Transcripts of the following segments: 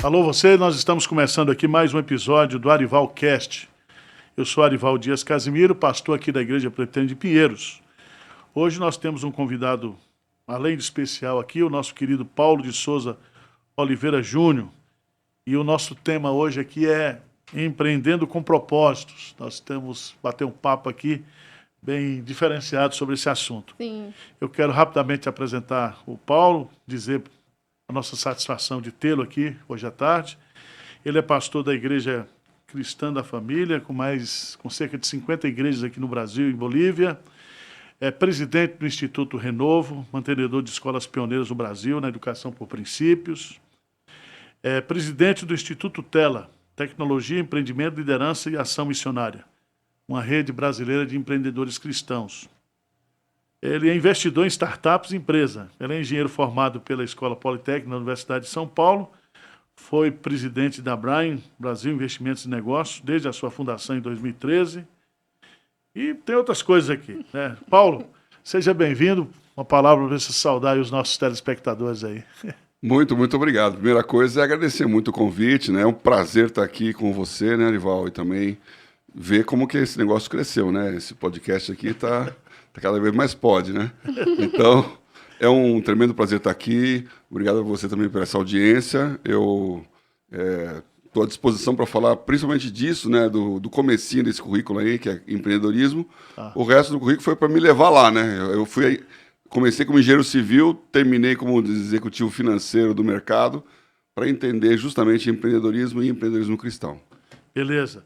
Alô, você, nós estamos começando aqui mais um episódio do Arival Cast. Eu sou Arival Dias Casimiro, pastor aqui da Igreja Presbiteriana de Pinheiros. Hoje nós temos um convidado, além de especial aqui, o nosso querido Paulo de Souza Oliveira Júnior. E o nosso tema hoje aqui é Empreendendo com Propósitos. Nós temos bater um papo aqui bem diferenciado sobre esse assunto. Sim. Eu quero rapidamente apresentar o Paulo, dizer a nossa satisfação de tê-lo aqui hoje à tarde. Ele é pastor da Igreja Cristã da Família, com cerca de 50 igrejas aqui no Brasil e Bolívia. É presidente do Instituto Renovo, mantenedor de escolas pioneiras no Brasil, na educação por princípios. É presidente do Instituto Tela, Tecnologia, Empreendimento, Liderança e Ação Missionária, uma rede brasileira de empreendedores cristãos. Ele é investidor em startups e empresa. Ele é engenheiro formado pela Escola Politécnica na Universidade de São Paulo. Foi presidente da Brian, Brasil Investimentos e Negócios, desde a sua fundação em 2013. E tem outras coisas aqui, né? Paulo, seja bem-vindo. Uma palavra para você saudar os nossos telespectadores aí. Muito obrigado. Primeira coisa é agradecer muito o convite, né? É um prazer estar aqui com você, né, Arival? E também ver como que esse negócio cresceu, né? Esse podcast aqui está cada vez mais pode, né? Então, é um tremendo prazer estar aqui. Obrigado a você também por essa audiência. Eu estou à disposição para falar principalmente disso, né? Do comecinho desse currículo aí, que é empreendedorismo. O resto do currículo foi para me levar lá, né? Comecei como engenheiro civil, terminei como executivo financeiro do mercado para entender justamente empreendedorismo e empreendedorismo cristão. Beleza.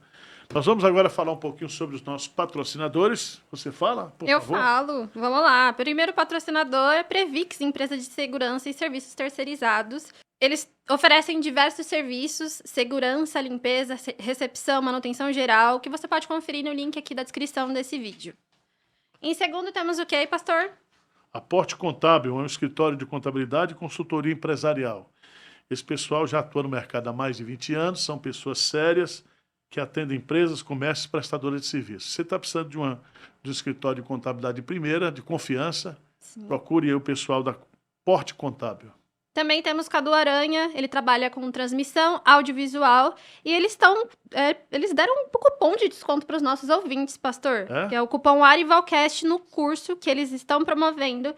Nós vamos agora falar um pouquinho sobre os nossos patrocinadores. Você fala, por favor? Eu falo. Vamos lá. Primeiro patrocinador é Previx, empresa de segurança e serviços terceirizados. Eles oferecem diversos serviços, segurança, limpeza, recepção, manutenção geral, que você pode conferir no link aqui da descrição desse vídeo. Em segundo, temos o que, pastor? Aporte Contábil é um escritório de contabilidade e consultoria empresarial. Esse pessoal já atua no mercado há mais de 20 anos, são pessoas sérias que atendem empresas, comércios e prestadoras de serviços. Você está precisando de um escritório de contabilidade de primeira, de confiança, sim, procure aí o pessoal da Aporte Contábil. Também temos Cadu Aranha, ele trabalha com transmissão audiovisual e eles deram um cupom de desconto para os nossos ouvintes, pastor, que é o cupom ArivalCast no curso que eles estão promovendo,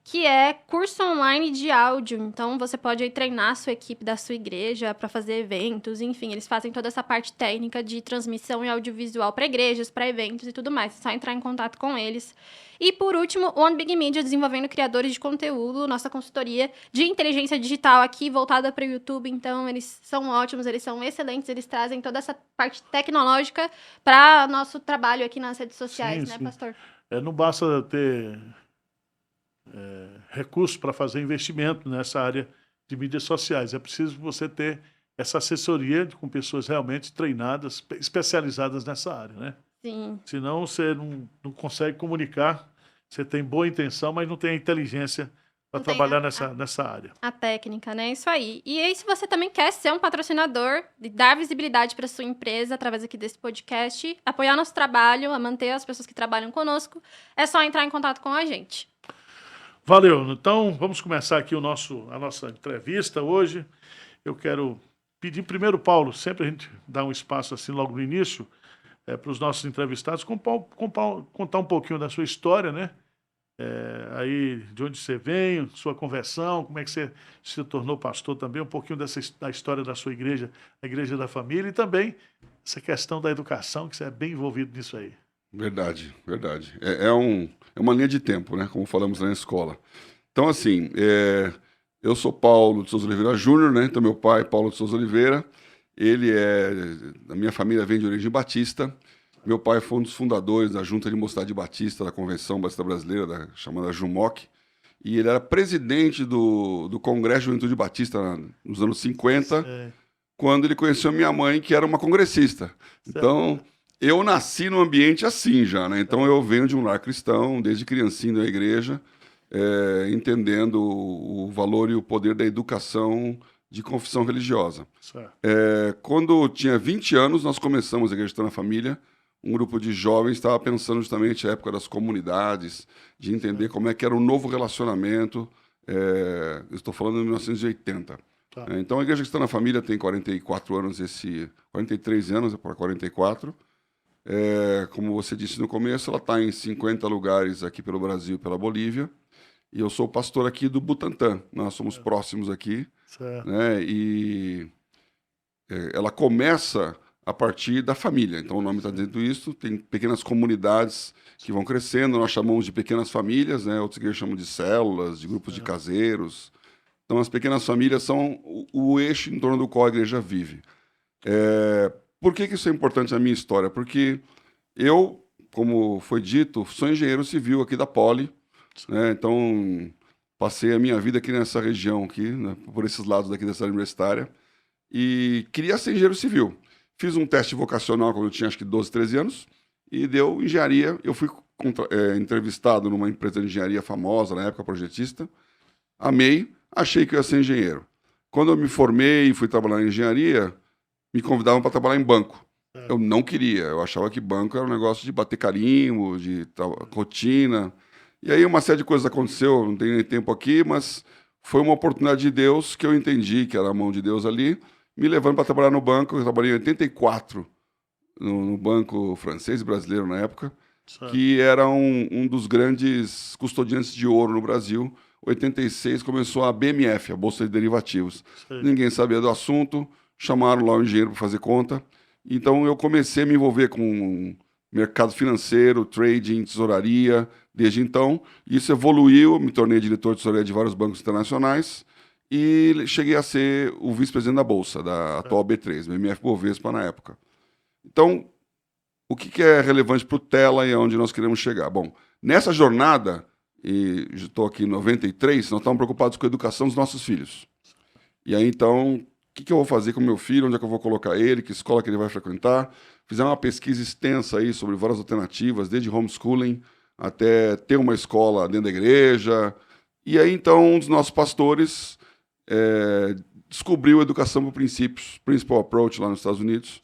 que é curso online de áudio. Então, você pode aí treinar a sua equipe da sua igreja para fazer eventos, enfim, eles fazem toda essa parte técnica de transmissão e audiovisual para igrejas, para eventos e tudo mais. É só entrar em contato com eles. E, por último, o One Big Media, desenvolvendo criadores de conteúdo, nossa consultoria de inteligência digital aqui, voltada para o YouTube. Então, eles são ótimos, eles são excelentes, eles trazem toda essa parte tecnológica para nosso trabalho aqui nas redes sociais, sim, né, pastor? Não basta ter recursos para fazer investimento nessa área de mídias sociais. É preciso você ter essa assessoria com pessoas realmente treinadas, especializadas nessa área, né? Sim. Senão você não consegue comunicar, você tem boa intenção, mas não tem a inteligência para trabalhar nessa área. A técnica, né? Isso aí. E aí, se você também quer ser um patrocinador, dar visibilidade para sua empresa através aqui desse podcast, apoiar nosso trabalho, a manter as pessoas que trabalham conosco, é só entrar em contato com a gente. Valeu. Então, vamos começar aqui a nossa entrevista hoje. Eu quero pedir primeiro, Paulo, sempre a gente dá um espaço assim logo no início, para os nossos entrevistados, contar um pouquinho da sua história, né? Aí, de onde você vem, sua conversão, como é que você se tornou pastor também, um pouquinho da história da sua igreja, a Igreja da Família, e também essa questão da educação, que você é bem envolvido nisso aí. Verdade. É uma linha de tempo, né? Como falamos na escola. Então, assim, eu sou Paulo de Souza Oliveira Júnior, né? Então, meu pai, Paulo de Souza Oliveira, a minha família vem de origem batista. Meu pai foi um dos fundadores da Junta de Mocidade Batista, da Convenção Batista Brasileira, chamada JUMOC. E ele era presidente do Congresso de Juventude Batista nos anos 50, quando ele conheceu minha mãe, que era uma congressista. Então, eu nasci num ambiente assim já, né? Então, eu venho de um lar cristão, desde criancinho da igreja, entendendo o valor e o poder da educação de confissão religiosa. Quando eu tinha 20 anos, nós começamos a Igreja Cristã na Família. Um grupo de jovens estava pensando justamente na época das comunidades, de entender como é que era o novo relacionamento. Estou falando de 1980. Tá. Então, a Igreja Cristã na Família tem 44 anos, 43 anos para 44. Como você disse no começo, ela está em 50 lugares aqui pelo Brasil e pela Bolívia. E eu sou pastor aqui do Butantã. Nós somos próximos aqui. Certo. Né? E ela começa a partir da família. Então, o nome está dizendo isso. Tem pequenas comunidades que vão crescendo. Nós chamamos de pequenas famílias, né? Outras igrejas chamam de células, de grupos de caseiros. Então, as pequenas famílias são o eixo em torno do qual a igreja vive. Por que isso é importante na minha história? Porque eu, como foi dito, sou engenheiro civil aqui da Poli, né? Então, passei a minha vida aqui nessa região, aqui, né? Por esses lados daqui da cidade universitária, e queria ser engenheiro civil. Fiz um teste vocacional quando eu tinha acho que 12, 13 anos, e deu engenharia. Eu fui entrevistado numa empresa de engenharia famosa, na época projetista. Amei. Achei que eu ia ser engenheiro. Quando eu me formei e fui trabalhar em engenharia, me convidavam para trabalhar em banco. Eu não queria. Eu achava que banco era um negócio de bater carimbo, de rotina. E aí uma série de coisas aconteceu, não tenho nem tempo aqui, mas foi uma oportunidade de Deus que eu entendi que era a mão de Deus ali, me levando para trabalhar no banco. Eu trabalhei em 84 no banco francês e brasileiro na época, que era um dos grandes custodiantes de ouro no Brasil. 86 começou a BMF, a Bolsa de Derivativos. Ninguém sabia do assunto, chamaram lá o engenheiro para fazer conta. Então eu comecei a me envolver com mercado financeiro, trading, tesouraria, desde então. Isso evoluiu, me tornei diretor de tesouraria de vários bancos internacionais e cheguei a ser o vice-presidente da Bolsa, da atual B3, BMF Bovespa na época. Então, o que é relevante para o Tela e aonde nós queremos chegar? Bom, nessa jornada, e estou aqui em 93, nós estamos preocupados com a educação dos nossos filhos. E aí, então, o que eu vou fazer com o meu filho, onde é que eu vou colocar ele, que escola que ele vai frequentar. Fizemos uma pesquisa extensa aí sobre várias alternativas, desde homeschooling até ter uma escola dentro da igreja. E aí, então, um dos nossos pastores descobriu a educação por princípios, Principal Approach, lá nos Estados Unidos,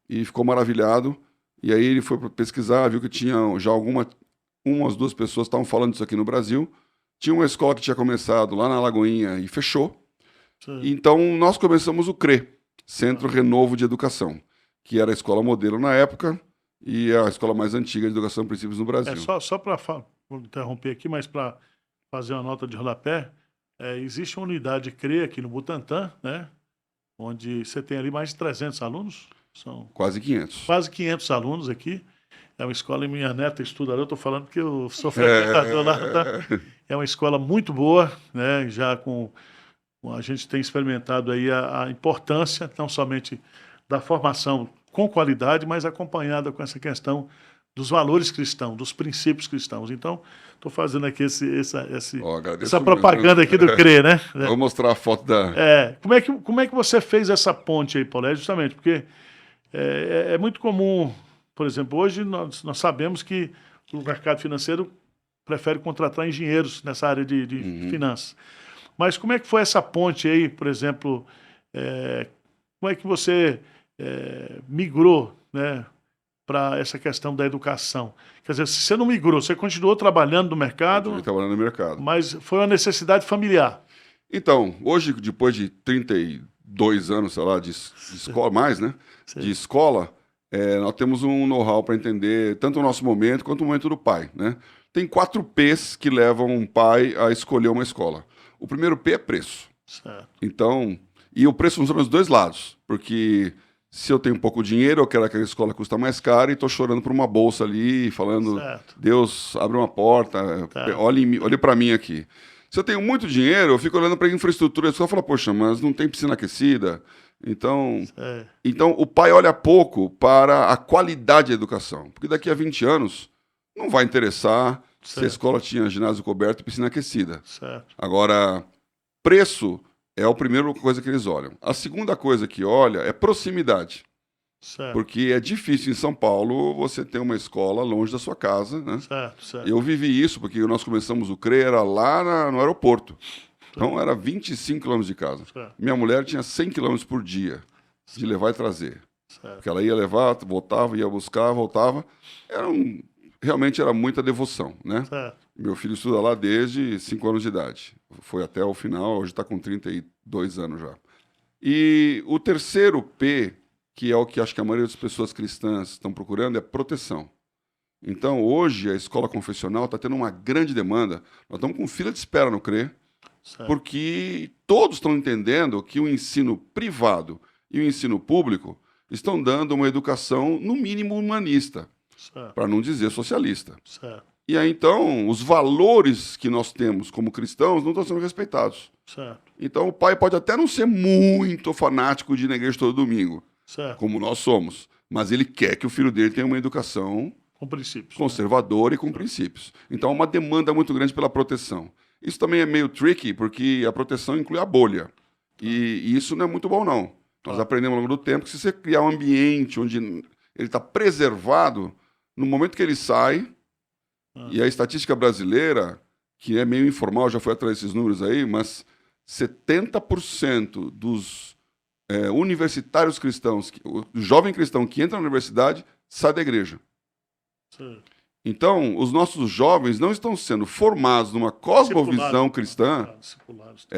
e ficou maravilhado. E aí ele foi pesquisar, viu que tinha já umas duas pessoas estavam falando disso aqui no Brasil. Tinha uma escola que tinha começado lá na Lagoinha e fechou. Então, nós começamos o CRE, Centro Renovo de Educação, que era a escola modelo na época e é a escola mais antiga de educação e princípios no Brasil. Só para vou interromper aqui, mas para fazer uma nota de rodapé, existe uma unidade CRE aqui no Butantã, né, onde você tem ali mais de 300 alunos. São quase 500. Quase 500 alunos aqui. É uma escola, e minha neta estuda lá, eu estou falando porque eu sou frequentador lá. Tá? É uma escola muito boa, né, já com... A gente tem experimentado aí a importância, não somente da formação com qualidade, mas acompanhada com essa questão dos valores cristãos, dos princípios cristãos. Então, estou fazendo aqui essa propaganda aqui do CRE, né? Vou mostrar a foto da... Como é que você fez essa ponte aí, Paulo? Justamente porque é muito comum, por exemplo, hoje nós sabemos que o mercado financeiro prefere contratar engenheiros nessa área de finanças. Mas como é que foi essa ponte aí, por exemplo, como é que você migrou, né, para essa questão da educação? Quer dizer, se você não migrou, você continuou trabalhando no mercado, mas foi uma necessidade familiar. Então, hoje, depois de 32 anos, sei lá, de escola, mais, né, de escola, nós temos um know-how para entender tanto o nosso momento quanto o momento do pai, né? Tem 4 P's que levam um pai a escolher uma escola. O primeiro P é preço. Certo. Então, e o preço funciona dos dois lados, porque se eu tenho pouco dinheiro, eu quero que a escola custa mais caro e estou chorando por uma bolsa ali, falando, certo, Deus, abre uma porta, olhe para mim aqui. Se eu tenho muito dinheiro, eu fico olhando para a infraestrutura, a escola fala, poxa, mas não tem piscina aquecida. Então, o pai olha pouco para a qualidade da educação, porque daqui a 20 anos não vai interessar se a escola tinha ginásio coberto e piscina aquecida. Certo. Agora, preço é a primeira coisa que eles olham. A segunda coisa que olha é proximidade. Certo. Porque é difícil em São Paulo você ter uma escola longe da sua casa, né? Certo. Eu vivi isso, porque nós começamos o CRE, era lá no aeroporto. Então, era 25 quilômetros de casa. Certo. Minha mulher tinha 100 quilômetros por dia de levar e trazer. Certo. Porque ela ia levar, voltava, ia buscar, voltava. Realmente era muita devoção, né? Certo. Meu filho estuda lá desde 5 anos de idade. Foi até o final, hoje está com 32 anos já. E o terceiro P, que é o que acho que a maioria das pessoas cristãs estão procurando, é proteção. Então, hoje, a escola confessional está tendo uma grande demanda. Nós estamos com fila de espera no CRE, porque todos estão entendendo que o ensino privado e o ensino público estão dando uma educação, no mínimo, humanista, para não dizer socialista. E aí, então, os valores que nós temos como cristãos não estão sendo respeitados. Então, o pai pode até não ser muito fanático de ir na igreja todo domingo, como nós somos, mas ele quer que o filho dele tenha uma educação com princípios, conservadora e com princípios. Então, há uma demanda muito grande pela proteção. Isso também é meio tricky, porque a proteção inclui a bolha. E isso não é muito bom, não. Nós aprendemos ao longo do tempo que se você criar um ambiente onde ele está preservado, no momento que ele sai, e a estatística brasileira, que é meio informal, já foi atrás desses números aí, mas 70% dos universitários cristãos, o jovem cristão que entra na universidade, sai da igreja. Então, os nossos jovens não estão sendo formados numa cosmovisão cristã,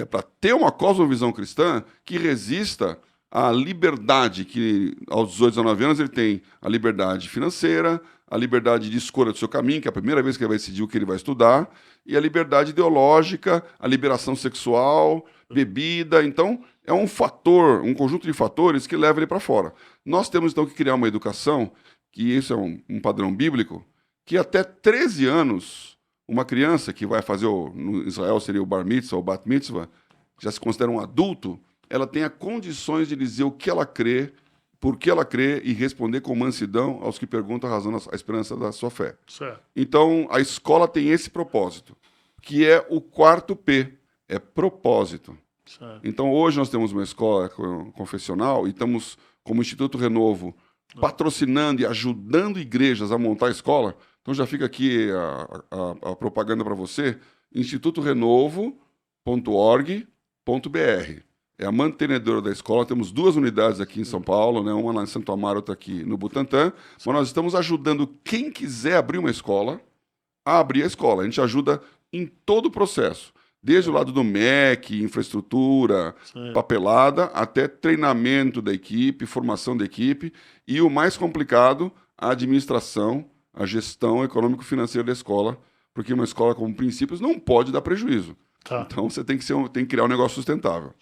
para ter uma cosmovisão cristã que resista à liberdade que, aos 18, 19 anos, ele tem a liberdade financeira, a liberdade de escolha do seu caminho, que é a primeira vez que ele vai decidir o que ele vai estudar, e a liberdade ideológica, a liberação sexual, bebida. Então, é um fator, um conjunto de fatores que leva ele para fora. Nós temos, então, que criar uma educação, que isso é um padrão bíblico, que até 13 anos, uma criança que vai fazer, no Israel seria o bar mitzvah, o bat mitzvah, já se considera um adulto, ela tenha condições de dizer o que ela crê, por que ela crê e responder com mansidão aos que perguntam a razão, a esperança da sua fé. Então, a escola tem esse propósito, que é o quarto P, é propósito. Então, hoje nós temos uma escola confessional e estamos, como Instituto Renovo, patrocinando e ajudando igrejas a montar a escola. Então já fica aqui a propaganda para você, institutorenovo.org.br. É a mantenedora da escola. Temos 2 unidades aqui em São Paulo, né? Uma lá em Santo Amaro, outra aqui no Butantã. Mas nós estamos ajudando quem quiser abrir uma escola a abrir a escola. A gente ajuda em todo o processo. Desde o lado do MEC, infraestrutura, papelada, até treinamento da equipe, formação da equipe. E o mais complicado, a administração, a gestão econômico-financeira da escola, porque uma escola com princípios não pode dar prejuízo. Então você tem que criar um negócio sustentável.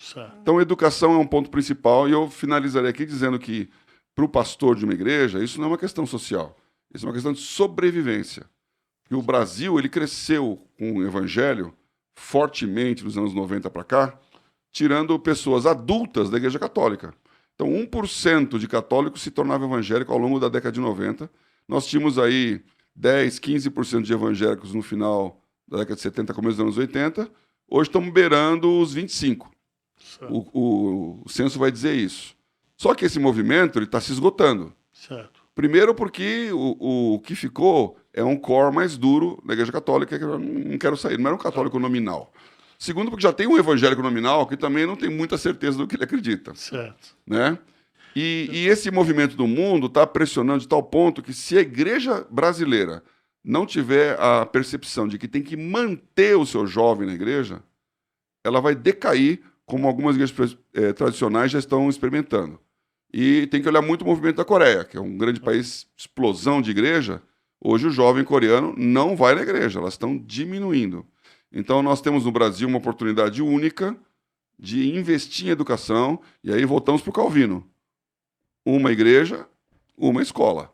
Então a educação é um ponto principal e eu finalizarei aqui dizendo que para o pastor de uma igreja, isso não é uma questão social, isso é uma questão de sobrevivência. E o Brasil, ele cresceu com o evangelho fortemente dos anos 90 para cá, tirando pessoas adultas da Igreja Católica. Então, 1% de católicos se tornava evangélico ao longo da década de 90. Nós tínhamos aí 10, 15% de evangélicos no final da década de 70, começo dos anos 80. Hoje estamos beirando os 25%. O censo vai dizer isso. Só que esse movimento está se esgotando. Primeiro porque o que ficou é um core mais duro da Igreja Católica, que eu não quero sair, não era um católico nominal. Segundo, porque já tem um evangélico nominal que também não tem muita certeza do que ele acredita. Né? E esse movimento do mundo está pressionando de tal ponto que se a igreja brasileira não tiver a percepção de que tem que manter o seu jovem na igreja, ela vai decair, como algumas igrejas tradicionais já estão experimentando. E tem que olhar muito o movimento da Coreia, que é um grande país, explosão de igreja. Hoje o jovem coreano não vai na igreja, elas estão diminuindo. Então nós temos no Brasil uma oportunidade única de investir em educação, e aí voltamos para o Calvino. Uma igreja, uma escola.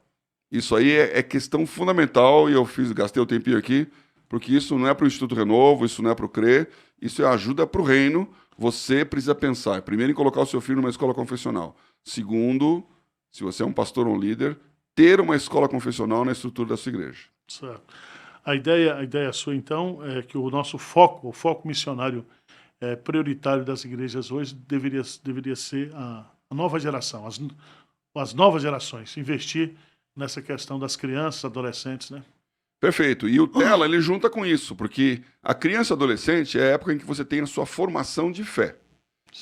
Isso aí é questão fundamental, e eu gastei o tempinho aqui, porque isso não é para o Instituto Renovo, isso não é para o CRE, isso é ajuda para o reino. Você precisa pensar, primeiro, em colocar o seu filho numa escola confessional. Segundo, se você é um pastor ou um líder, ter uma escola confessional na estrutura da sua igreja. A ideia sua, então, é que o nosso foco, o foco missionário prioritário das igrejas hoje deveria ser a nova geração, as novas gerações, investir nessa questão das crianças, adolescentes, né? Perfeito. E o Tela, ele junta com isso, porque a criança e adolescente é a época em que você tem a sua formação de fé.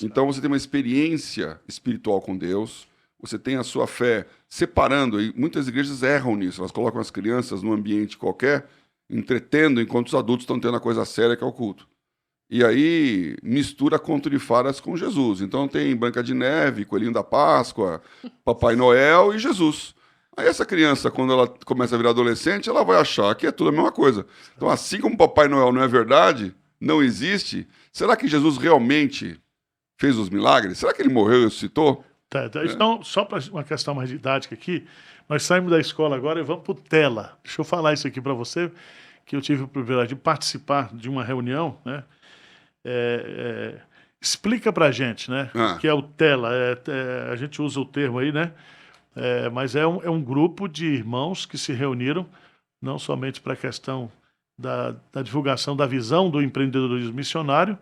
Então você tem uma experiência espiritual com Deus, você tem a sua fé separando, e muitas igrejas erram nisso, elas colocam as crianças num ambiente qualquer, entretendo, enquanto os adultos estão tendo a coisa séria que é o culto. E aí mistura conto de fadas com Jesus. Então tem Branca de Neve, Coelhinho da Páscoa, Papai Noel e Jesus. Aí essa criança, quando ela começa a virar adolescente, ela vai achar que é tudo a mesma coisa. Então, assim como Papai Noel não é verdade, não existe, será que Jesus realmente fez os milagres? Será que ele morreu e ressuscitou? Então, só para uma questão mais didática aqui, nós saímos da escola agora e vamos para o Tela. Deixa eu falar isso aqui para você, que eu tive o privilégio de participar de uma reunião, né? Explica para a gente, né? O que é o Tela. A gente usa o termo aí, né? Mas é um grupo de irmãos que se reuniram, não somente para a questão da divulgação da visão do empreendedorismo missionário,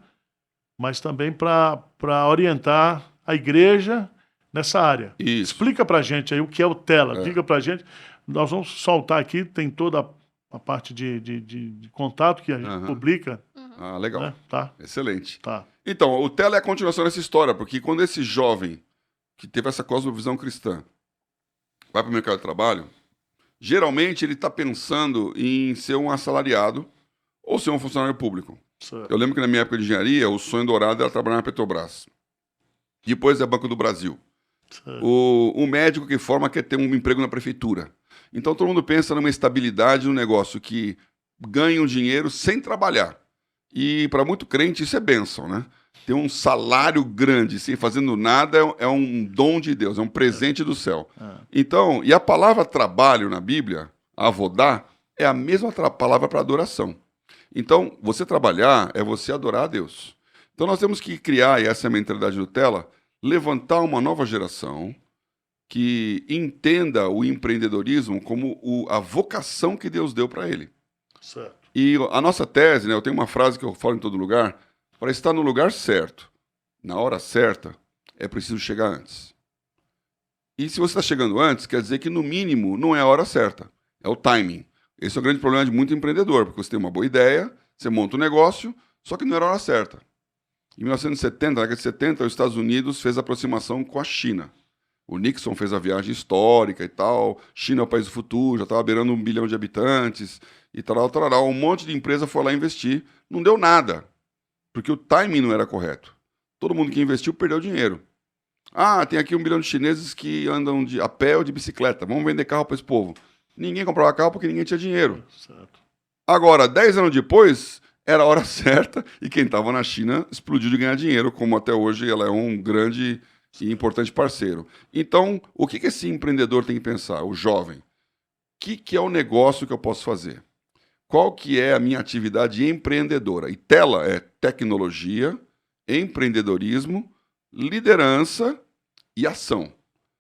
mas também para orientar a igreja nessa área. Isso. Explica para a gente aí o que é o Tela. Diga para a gente. Nós vamos soltar aqui, tem toda a parte de contato que a gente publica. Ah, legal. Né? Tá. Excelente. Tá. Então, o Tela é a continuação dessa história, porque quando esse jovem que teve essa cosmovisão cristã vai para o mercado de trabalho, geralmente ele está pensando em ser um assalariado ou ser um funcionário público. Certo. Eu lembro que na minha época de engenharia, o sonho dourado era trabalhar na Petrobras. Depois é Banco do Brasil. O médico que forma quer ter um emprego na prefeitura. Então todo mundo pensa numa estabilidade no negócio que ganha um dinheiro sem trabalhar. E para muito crente isso é bênção, né? Ter um salário grande sem fazendo nada é um dom de Deus, é um presente do céu. Então, e a palavra trabalho na Bíblia, avodá, é a mesma palavra para adoração. Então, você trabalhar é você adorar a Deus. Então nós temos que criar, e essa é a mentalidade do Tela, levantar uma nova geração que entenda o empreendedorismo como a vocação que Deus deu para ele. Certo. E a nossa tese, né, eu tenho uma frase que eu falo em todo lugar, para estar no lugar certo, na hora certa, é preciso chegar antes. E se você está chegando antes, quer dizer que no mínimo não é a hora certa, é o timing. Esse é o grande problema de muito empreendedor, porque você tem uma boa ideia, você monta um negócio, só que não era a hora certa. Em 1970, na década de 70, os Estados Unidos fez a aproximação com a China. O Nixon fez a viagem histórica e tal. China é o país do futuro, já estava beirando 1 bilhão de habitantes e tal. Um monte de empresa foi lá investir. Não deu nada, porque o timing não era correto. Todo mundo que investiu perdeu dinheiro. Ah, tem aqui 1 bilhão de chineses que andam a pé ou de bicicleta. Vamos vender carro para esse povo. Ninguém comprava carro porque ninguém tinha dinheiro. Certo. Agora, 10 anos depois, era a hora certa e quem estava na China explodiu de ganhar dinheiro, como até hoje ela é um grande e importante parceiro. Então, o que esse empreendedor tem que pensar, o jovem? O que é o negócio que eu posso fazer? Qual que é a minha atividade empreendedora? E Tela é tecnologia, empreendedorismo, liderança e ação.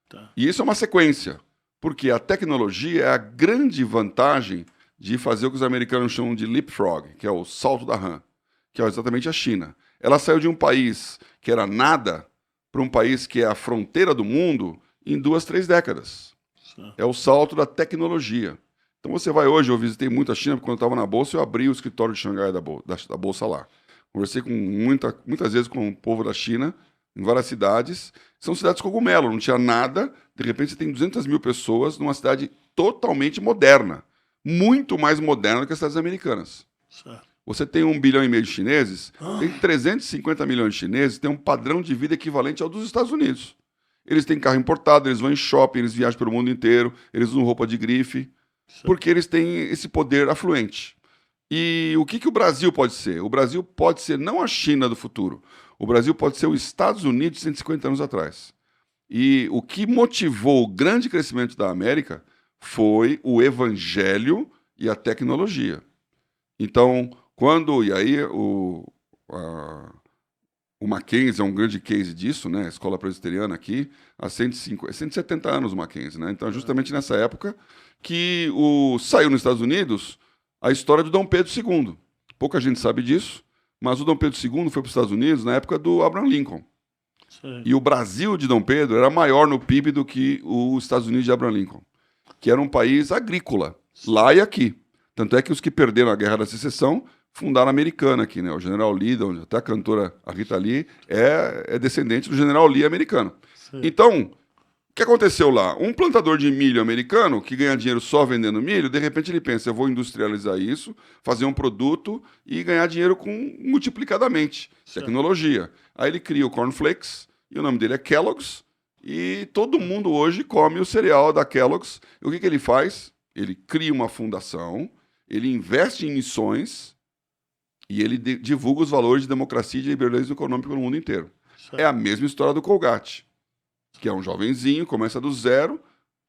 Tá. E isso é uma sequência, porque a tecnologia é a grande vantagem de fazer o que os americanos chamam de leapfrog, que é o salto da rã, que é exatamente a China. Ela saiu de um país que era nada para um país que é a fronteira do mundo em 2, 3 décadas. Certo. É o salto da tecnologia. Então você vai hoje, eu visitei muito a China, porque quando eu estava na Bolsa, eu abri o escritório de Xangai da Bolsa lá. Conversei com muitas vezes com o povo da China, em várias cidades. São cidades cogumelo, não tinha nada. De repente você tem 200 mil pessoas numa cidade totalmente moderna. Muito mais moderna do que as cidades americanas. Certo. Você tem 1,5 bilhão de chineses, tem 350 milhões de chineses, tem um padrão de vida equivalente ao dos Estados Unidos. Eles têm carro importado, eles vão em shopping, eles viajam pelo mundo inteiro, eles usam roupa de grife, porque eles têm esse poder afluente. E o que o Brasil pode ser? O Brasil pode ser não a China do futuro, o Brasil pode ser os Estados Unidos de 150 anos atrás. E o que motivou o grande crescimento da América foi o evangelho e a tecnologia. Então, e aí o Mackenzie é um grande case disso, né? A escola presbiteriana aqui, há 170 anos o Mackenzie, né? Então, justamente nessa época que saiu nos Estados Unidos a história do Dom Pedro II. Pouca gente sabe disso, mas o Dom Pedro II foi para os Estados Unidos na época do Abraham Lincoln. Sim. E o Brasil de Dom Pedro era maior no PIB do que os Estados Unidos de Abraham Lincoln, que era um país agrícola, lá e aqui. Tanto é que os que perderam a Guerra da Secessão fundaram a Americana aqui, né? O General Lee, até a cantora a Rita Lee, é descendente do General Lee americano. Sim. Então, O que aconteceu lá? Um plantador de milho americano que ganha dinheiro só vendendo milho, de repente ele pensa, eu vou industrializar isso, fazer um produto e ganhar dinheiro multiplicadamente. Certo. Tecnologia. Aí ele cria o Cornflakes, e o nome dele é Kellogg's, e todo mundo hoje come o cereal da Kellogg's. E o que ele faz? Ele cria uma fundação, ele investe em missões e ele divulga os valores de democracia e de liberalismo econômico no mundo inteiro. Certo. É a mesma história do Colgate, que é um jovenzinho, começa do zero,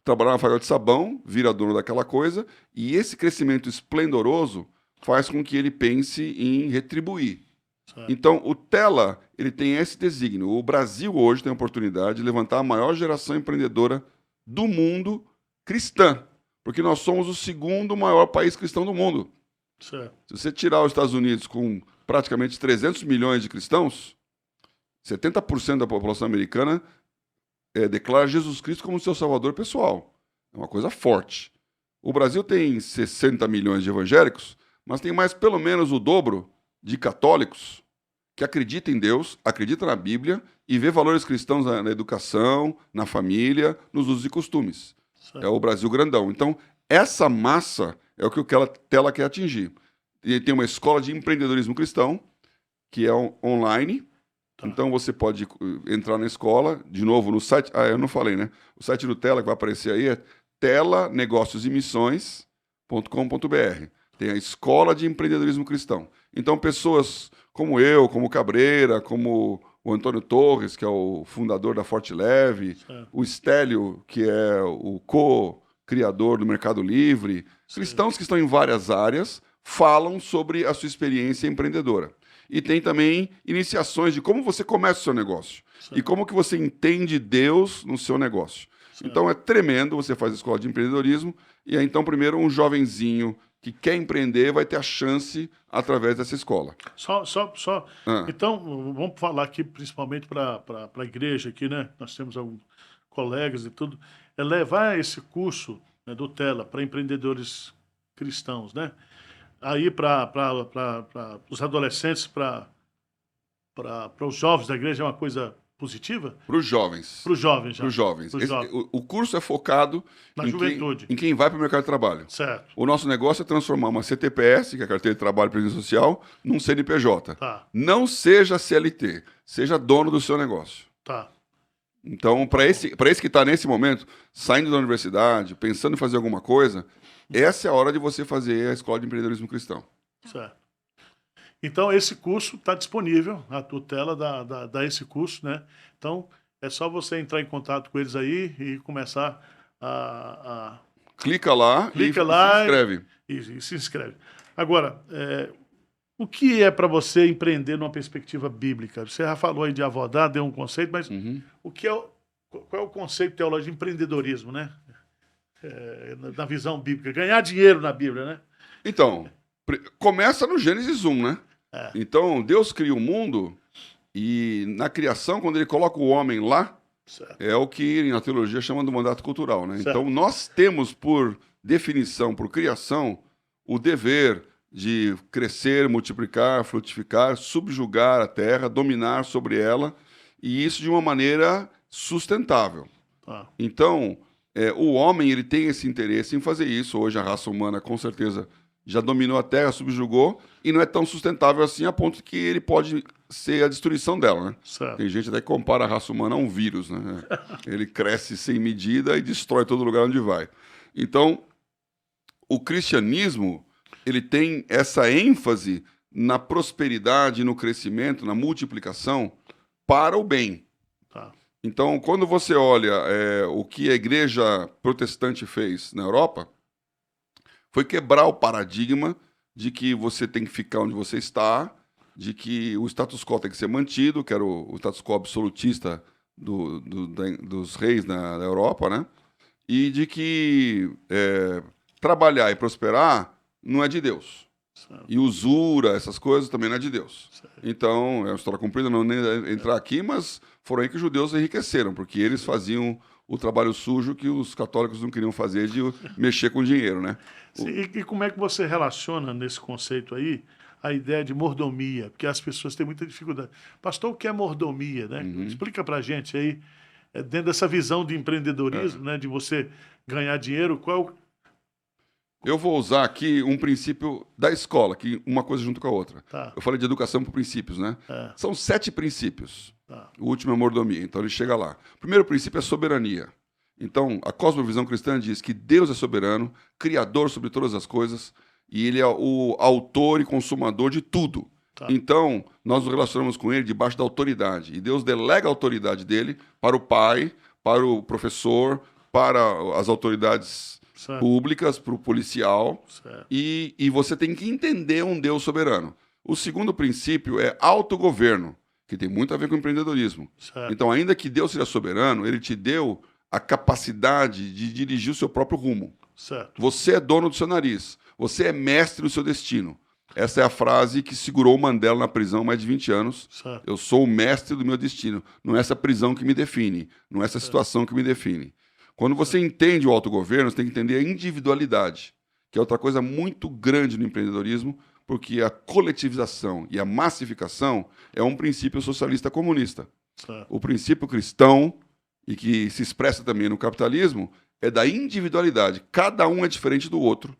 trabalha na fábrica de sabão, vira dono daquela coisa, e esse crescimento esplendoroso faz com que ele pense em retribuir. Certo. Então, o Tela, ele tem esse desígnio. O Brasil hoje tem a oportunidade de levantar a maior geração empreendedora do mundo cristã, porque nós somos o segundo maior país cristão do mundo. Certo. Se você tirar os Estados Unidos com praticamente 300 milhões de cristãos, 70% da população americana declara Jesus Cristo como seu salvador pessoal. É uma coisa forte. O Brasil tem 60 milhões de evangélicos, mas tem mais pelo menos o dobro de católicos que acreditam em Deus, acreditam na Bíblia e vê valores cristãos na educação, na família, nos usos e costumes. Certo. É o Brasil grandão. Então, essa massa é o que o Tela quer atingir. Ele tem uma escola de empreendedorismo cristão, que é online. Tá. Então, você pode entrar na escola, de novo, no site... eu não falei, né? O site do Tela que vai aparecer aí é telanegóciosemissões.com.br. Tem a Escola de Empreendedorismo Cristão. Então, pessoas como eu, como Cabreira, como o Antônio Torres, que é o fundador da Forte Leve, certo. O Estélio, que é o co-criador do Mercado Livre, certo. Cristãos que estão em várias áreas, falam sobre a sua experiência empreendedora. E tem também iniciações de como você começa o seu negócio. Certo. E como que você entende Deus no seu negócio. Certo. Então, é tremendo, você faz a escola de empreendedorismo, e aí, então, primeiro, um jovenzinho que quer empreender vai ter a chance através dessa escola. Então, vamos falar aqui principalmente para a igreja aqui, né? Nós temos alguns colegas e tudo. É levar esse curso, né, do Tela para empreendedores cristãos, né? Aí para os adolescentes, para os jovens da igreja é uma coisa positiva? Para os jovens. Para os jovens, já. Para os jovens. O curso é focado na juventude. Em quem vai para o mercado de trabalho. Certo. O nosso negócio é transformar uma CTPS, que é a Carteira de Trabalho e Previdência Social, num CNPJ. Tá. Não seja CLT, seja dono do seu negócio. Tá. Então, para esse que está nesse momento, saindo da universidade, pensando em fazer alguma coisa, essa é a hora de você fazer a Escola de Empreendedorismo Cristão. Certo. Então, esse curso está disponível, a tutela dá esse curso, né? Então, é só você entrar em contato com eles aí e começar a... Clica lá e se inscreve. E se inscreve. Agora, o que é para você empreender numa perspectiva bíblica? Você já falou aí de Avodá, deu um conceito, mas qual é o conceito teológico de empreendedorismo, né? Na visão bíblica. Ganhar dinheiro na Bíblia, né? Então, começa no Gênesis 1, né? Então, Deus cria o mundo e na criação, quando ele coloca o homem lá, certo. É o que na teologia chama do mandato cultural, né? Então, nós temos, por definição, por criação, o dever de crescer, multiplicar, frutificar, subjugar a terra, dominar sobre ela, e isso de uma maneira sustentável. Então, o homem ele tem esse interesse em fazer isso. Hoje a raça humana, com certeza, já dominou a terra, subjugou, e não é tão sustentável assim a ponto que ele pode ser a destruição dela, né? Certo. Tem gente até que compara a raça humana a um vírus, né? Ele cresce sem medida e destrói todo lugar onde vai. Então, o cristianismo, ele tem essa ênfase na prosperidade, no crescimento, na multiplicação para o bem. Tá. Então, quando você olha o que a igreja protestante fez na Europa, foi quebrar o paradigma de que você tem que ficar onde você está, de que o status quo tem que ser mantido, que era o status quo absolutista dos reis na Europa, né? E de que trabalhar e prosperar não é de Deus. Certo. E usura, essas coisas também não é de Deus. Certo. Então, é uma história comprida, não nem entrar aqui, mas foram aí que os judeus enriqueceram, porque eles faziam o trabalho sujo que os católicos não queriam fazer de mexer com dinheiro, né? Sim, e como é que você relaciona nesse conceito aí a ideia de mordomia? Porque as pessoas têm muita dificuldade. Pastor, o que é mordomia, né? Explica pra gente aí dentro dessa visão de empreendedorismo, né, de você ganhar dinheiro, Eu vou usar aqui um princípio da escola, que uma coisa junto com a outra. Tá. Eu falei de educação por princípios, né? São 7 princípios. Tá. O último é mordomia, então ele chega lá. O primeiro princípio é soberania. Então, a cosmovisão cristã diz que Deus é soberano, criador sobre todas as coisas, e ele é o autor e consumador de tudo. Tá. Então, nós nos relacionamos com ele debaixo da autoridade. E Deus delega a autoridade dele para o pai, para o professor, para as autoridades públicas, para o policial, e você tem que entender um Deus soberano. O segundo princípio é autogoverno, que tem muito a ver com empreendedorismo. Então, ainda que Deus seja soberano, ele te deu a capacidade de dirigir o seu próprio rumo. Você é dono do seu nariz, você é mestre do seu destino. Essa é a frase que segurou o Mandela na prisão há mais de 20 anos. Eu sou o mestre do meu destino. Não é essa prisão que me define, não é essa situação que me define. Quando você entende o autogoverno, você tem que entender a individualidade, que é outra coisa muito grande no empreendedorismo, porque a coletivização e a massificação é um princípio socialista comunista. O princípio cristão, e que se expressa também no capitalismo, é da individualidade. Cada um é diferente do outro.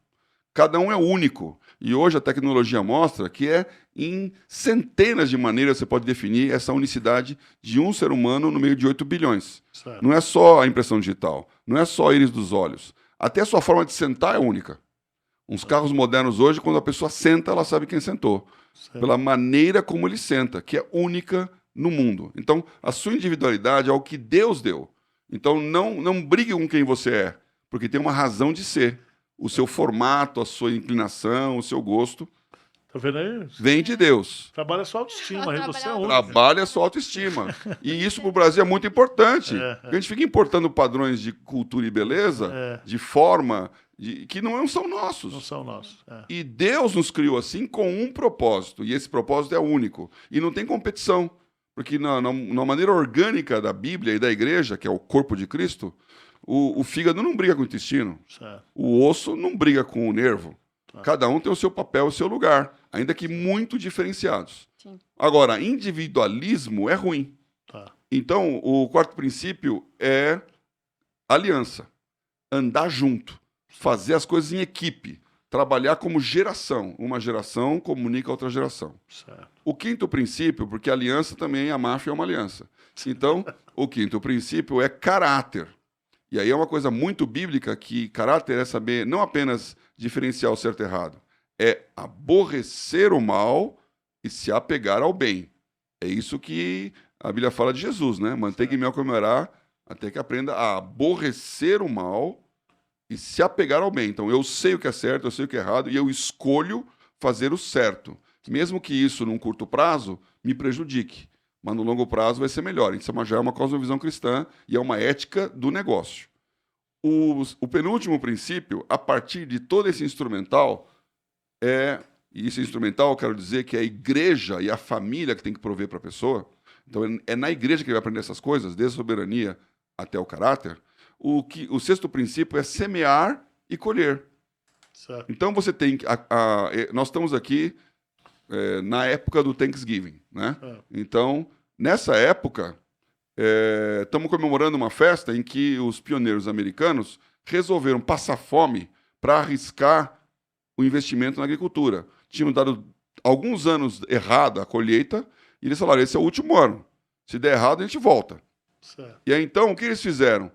Cada um é único. E hoje a tecnologia mostra que em centenas de maneiras você pode definir essa unicidade de um ser humano no meio de 8 bilhões. Não é só a impressão digital, não é só a íris dos olhos. Até a sua forma de sentar é única. Uns carros modernos hoje, quando a pessoa senta, ela sabe quem sentou. Pela maneira como ele senta, que é única no mundo. Então, a sua individualidade é o que Deus deu. Então, não brigue com quem você é, porque tem uma razão de ser. O seu formato, a sua inclinação, o seu gosto, tá vendo aí? Vem de Deus. Trabalha a sua autoestima, aí você é único. Trabalha a sua autoestima. E isso para o Brasil é muito importante. A gente fica importando padrões de cultura e beleza, de forma, que não são nossos. Não são nossos. E Deus nos criou assim com um propósito, e esse propósito é único. E não tem competição, porque na maneira orgânica da Bíblia e da igreja, que é o corpo de Cristo, o fígado não briga com o intestino, o osso não briga com o nervo. Cada um tem o seu papel, o seu lugar, ainda que muito diferenciados. Sim. Agora, individualismo é ruim. Então, o quarto princípio é aliança. Andar junto. Fazer as coisas em equipe. Trabalhar como geração. Uma geração comunica a outra geração. Certo. O quinto princípio, porque aliança também, a máfia é uma aliança. Então, o quinto princípio é caráter. E aí é uma coisa muito bíblica que caráter é saber não apenas diferenciar o certo e errado, é aborrecer o mal e se apegar ao bem. É isso que a Bíblia fala de Jesus, né? Manteiga e mel comerá até que aprenda a aborrecer o mal e se apegar ao bem. Então, eu sei o que é certo, eu sei o que é errado e eu escolho fazer o certo. Mesmo que isso, num curto prazo, me prejudique. Mas no longo prazo vai ser melhor. Isso já é uma cosmovisão cristã e é uma ética do negócio. O penúltimo princípio, a partir de todo esse instrumental, e esse instrumental eu quero dizer que é a igreja e a família que tem que prover para a pessoa. Então é na igreja que ele vai aprender essas coisas, desde a soberania até o caráter. O sexto princípio é semear e colher. Certo. Então você tem que... nós estamos aqui na época do Thanksgiving, né? Então, nessa época, estamos comemorando uma festa em que os pioneiros americanos resolveram passar fome para arriscar o investimento na agricultura. Tinham dado alguns anos errada a colheita e eles falaram, esse é o último ano. Se der errado, a gente volta. Certo. E aí, então, o que eles fizeram?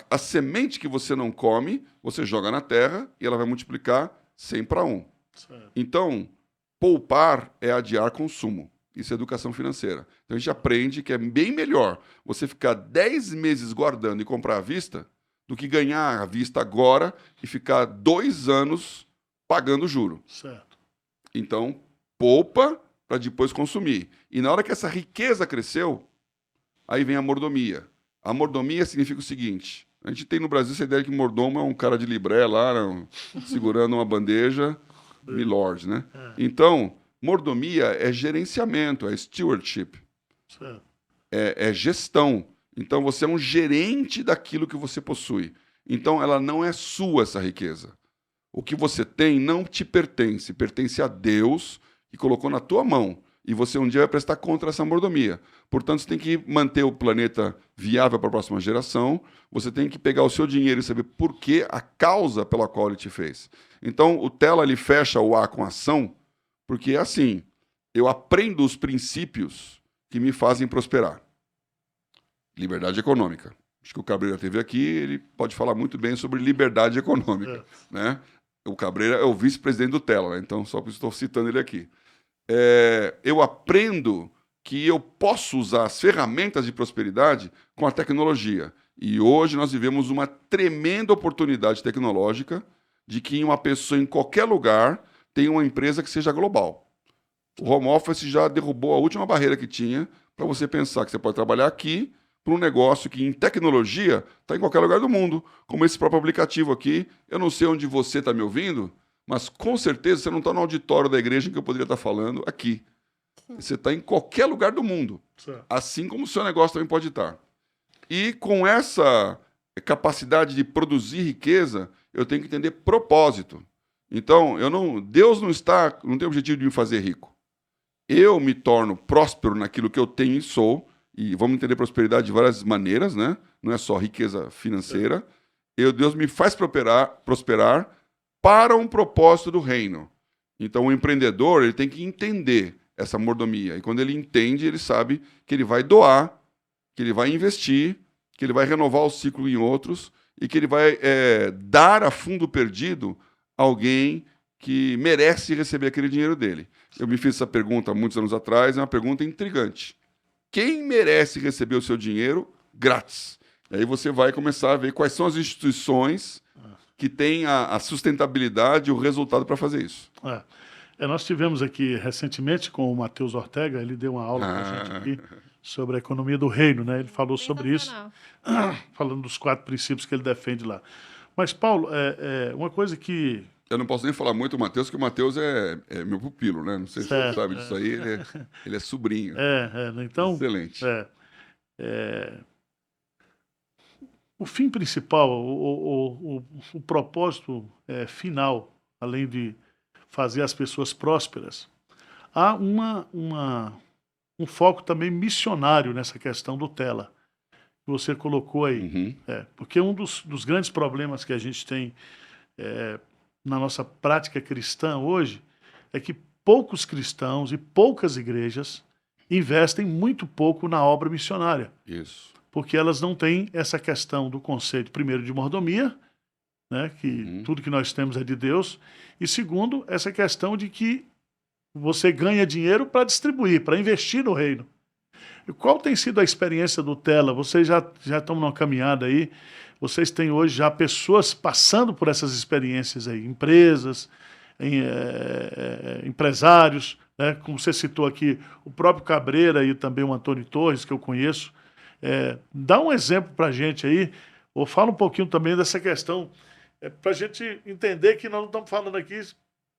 A semente que você não come, você joga na terra e ela vai multiplicar 100 para 1. Certo. Então, poupar é adiar consumo. Isso é educação financeira. Então a gente aprende que é bem melhor você ficar 10 meses guardando e comprar à vista do que ganhar à vista agora e ficar 2 anos pagando juro. Certo. Então, poupa para depois consumir. E na hora que essa riqueza cresceu, aí vem a mordomia. A mordomia significa o seguinte, a gente tem no Brasil essa ideia que mordomo é um cara de libré lá, segurando uma bandeja, milord, né? Então, mordomia é gerenciamento, é stewardship, é gestão. Então, você é um gerente daquilo que você possui. Então, ela não é sua, essa riqueza. O que você tem não te pertence, pertence a Deus que colocou na tua mão. e você um dia vai prestar contra essa mordomia. Portanto, você tem que manter o planeta viável para a próxima geração, você tem que pegar o seu dinheiro e saber por que a causa pela qual ele te fez. Então, o Tela ele fecha o A com ação, porque é assim, eu aprendo os princípios que me fazem prosperar. Liberdade econômica. Acho que o Cabreira teve aqui, ele pode falar muito bem sobre liberdade econômica. Né? O Cabreira é o vice-presidente do Tela, né? Então só por isso estou citando ele aqui. Eu aprendo que eu posso usar as ferramentas de prosperidade com a tecnologia. E hoje nós vivemos uma tremenda oportunidade tecnológica de que uma pessoa em qualquer lugar tenha uma empresa que seja global. O home office já derrubou a última barreira que tinha para você pensar que você pode trabalhar aqui para um negócio que em tecnologia está em qualquer lugar do mundo, como esse próprio aplicativo aqui. Eu não sei onde você está me ouvindo, mas com certeza você não está no auditório da igreja em que eu poderia estar falando aqui. Você está em qualquer lugar do mundo, assim como o seu negócio também pode estar. E com essa capacidade de produzir riqueza, eu tenho que entender propósito. Então, Deus não tem o objetivo de me fazer rico. Eu me torno próspero naquilo que eu tenho e sou, e vamos entender prosperidade de várias maneiras, né? Não é só riqueza financeira. Deus me faz prosperar para um propósito do reino. Então, o empreendedor ele tem que entender essa mordomia. E quando ele entende, ele sabe que ele vai doar, que ele vai investir, que ele vai renovar o ciclo em outros e que ele vai dar a fundo perdido alguém que merece receber aquele dinheiro dele. Eu me fiz essa pergunta há muitos anos atrás, é uma pergunta intrigante. Quem merece receber o seu dinheiro grátis? Aí você vai começar a ver quais são as instituições que têm a sustentabilidade e o resultado para fazer isso. Nós tivemos aqui recentemente com o Matheus Ortega, ele deu uma aula para a gente aqui sobre a economia do reino, né? Ele falou sobre isso, falando dos 4 princípios que ele defende lá. Mas, Paulo, uma coisa que... Eu não posso nem falar muito do Matheus, porque o Matheus é meu pupilo, né? Não sei se você sabe disso aí, ele é sobrinho. Então, excelente. O fim principal, o propósito final, além de fazer as pessoas prósperas, há um foco também missionário nessa questão do Tela, que você colocou aí. Porque um dos grandes problemas que a gente tem na nossa prática cristã hoje é que poucos cristãos e poucas igrejas investem muito pouco na obra missionária. Isso. Porque elas não têm essa questão do conceito, primeiro, de mordomia, né, que tudo que nós temos é de Deus, e segundo, essa questão de que você ganha dinheiro para distribuir, para investir no reino. E qual tem sido a experiência do Tela? Vocês já estão numa caminhada aí, vocês têm hoje já pessoas passando por essas experiências aí, empresas, empresários, né? Como você citou aqui, o próprio Cabreira e também o Antônio Torres, que eu conheço. Dá um exemplo para a gente aí, ou fala um pouquinho também dessa questão, para a gente entender que nós não estamos falando aqui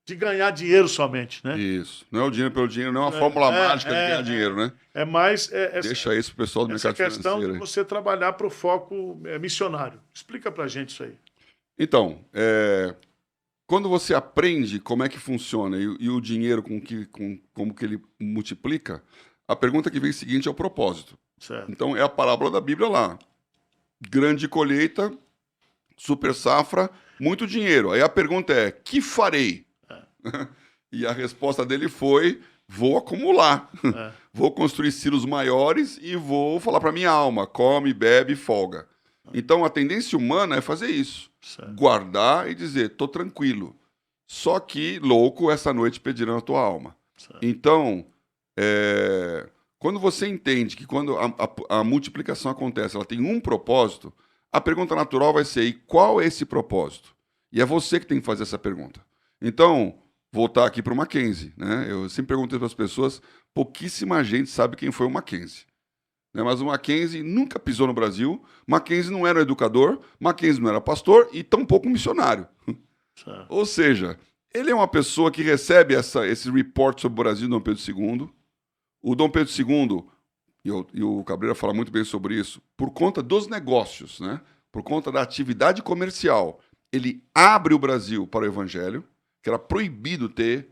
de ganhar dinheiro somente, né? Isso. Não é o dinheiro pelo dinheiro, não é uma fórmula mágica de ganhar dinheiro, né? É mais... Deixa isso pro pessoal do mercado financeiro. Essa questão de você trabalhar para o foco missionário. Explica para a gente isso aí. Então, quando você aprende como é que funciona e o dinheiro como que ele multiplica, a pergunta que vem seguinte é o propósito. Certo. Então, é a parábola da Bíblia lá. Grande colheita, super safra, muito dinheiro. Aí a pergunta é, que farei? E a resposta dele foi, vou acumular. Vou construir silos maiores e vou falar para minha alma, come, bebe, folga. Então, a tendência humana é fazer isso. Certo. Guardar e dizer, tô tranquilo. Só que, louco, essa noite pedirão a tua alma. Certo. Então, quando você entende que quando a multiplicação acontece, ela tem um propósito, a pergunta natural vai ser, e qual é esse propósito? E é você que tem que fazer essa pergunta. Então, voltar aqui para o Mackenzie, né? Eu sempre perguntei para as pessoas, pouquíssima gente sabe quem foi o Mackenzie. Né? Mas o Mackenzie nunca pisou no Brasil, Mackenzie não era educador, Mackenzie não era pastor e tampouco missionário. Ou seja, ele é uma pessoa que recebe esse report sobre o Brasil do Dom Pedro II. O Dom Pedro II, e o Cabreira fala muito bem sobre isso, por conta dos negócios, né? Por conta da atividade comercial, ele abre o Brasil para o evangelho, que era proibido ter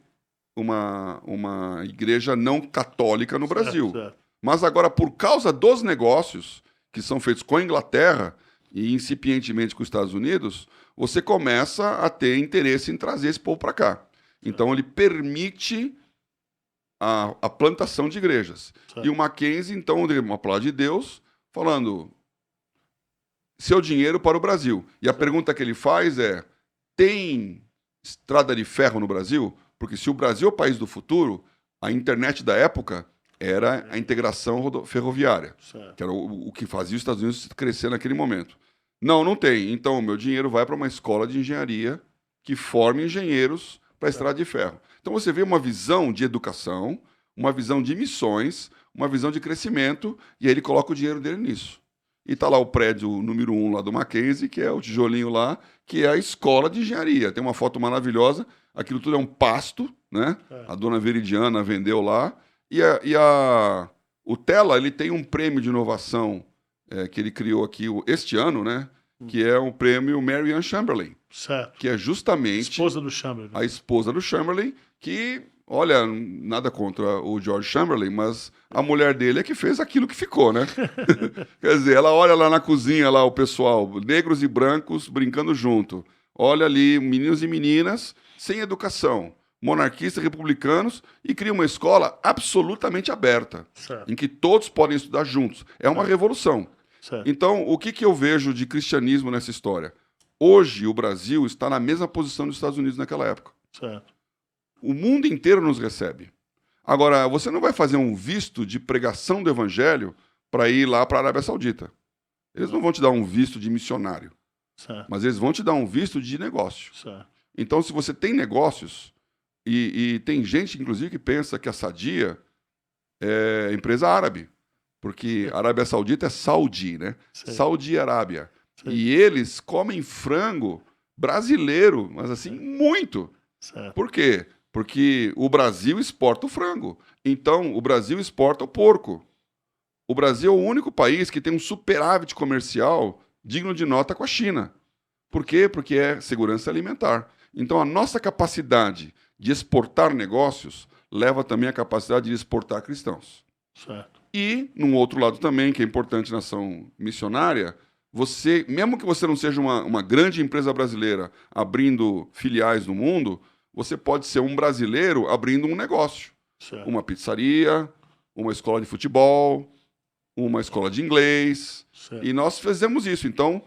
uma igreja não católica no Brasil. Certo. Mas agora, por causa dos negócios que são feitos com a Inglaterra e incipientemente com os Estados Unidos, você começa a ter interesse em trazer esse povo para cá. Então, ele permite a plantação de igrejas. Certo. E o Mackenzie, então, deu uma palavra de Deus, falando seu dinheiro para o Brasil. E a pergunta que ele faz é, tem estrada de ferro no Brasil? Porque se o Brasil é o país do futuro, a internet da época era a integração ferroviária, Certo. que era o que fazia os Estados Unidos crescer naquele momento. Não tem. Então, o meu dinheiro vai para uma escola de engenharia que forme engenheiros para a estrada de ferro. Então, você vê uma visão de educação, uma visão de missões, uma visão de crescimento, e aí ele coloca o dinheiro dele nisso. E está lá o prédio número 1 lá do Mackenzie, que é o tijolinho lá, que é a escola de engenharia. Tem uma foto maravilhosa, aquilo tudo é um pasto, né? A dona Veridiana vendeu lá. O Tela, ele tem um prêmio de inovação que ele criou aqui este ano, né? Que é o prêmio Mary Ann Chamberlain. Certo. Que é justamente Esposa do Chamberlain. a esposa do Chamberlain, que, olha, nada contra o George Chamberlain, mas a mulher dele é que fez aquilo que ficou, né? Quer dizer, ela olha lá na cozinha, lá o pessoal, negros e brancos brincando junto. Olha ali, meninos e meninas sem educação, monarquistas, republicanos, e cria uma escola absolutamente aberta, Certo. em que todos podem estudar juntos. É uma revolução. Certo. Então, o que eu vejo de cristianismo nessa história? Hoje, o Brasil está na mesma posição dos Estados Unidos naquela época. Certo. O mundo inteiro nos recebe. Agora, você não vai fazer um visto de pregação do evangelho para ir lá para a Arábia Saudita. Eles não vão te dar um visto de missionário, Certo. mas eles vão te dar um visto de negócio. Certo. Então, se você tem negócios, e tem gente, inclusive, que pensa que a Sadia é empresa árabe, porque a Arábia Saudita é Saudi, né? Sim. Saudi Arábia. Sim. E eles comem frango brasileiro, mas assim, muito. Certo. Por quê? Porque o Brasil exporta o frango. Então, o Brasil exporta o porco. O Brasil é o único país que tem um superávit comercial digno de nota com a China. Por quê? Porque é segurança alimentar. Então, a nossa capacidade de exportar negócios leva também a capacidade de exportar cristãos. Certo. E, num outro lado também, que é importante na ação missionária, você, mesmo que você não seja uma grande empresa brasileira abrindo filiais no mundo, você pode ser um brasileiro abrindo um negócio. Certo. Uma pizzaria, uma escola de futebol, uma escola de inglês. Certo. E nós fizemos isso. Então,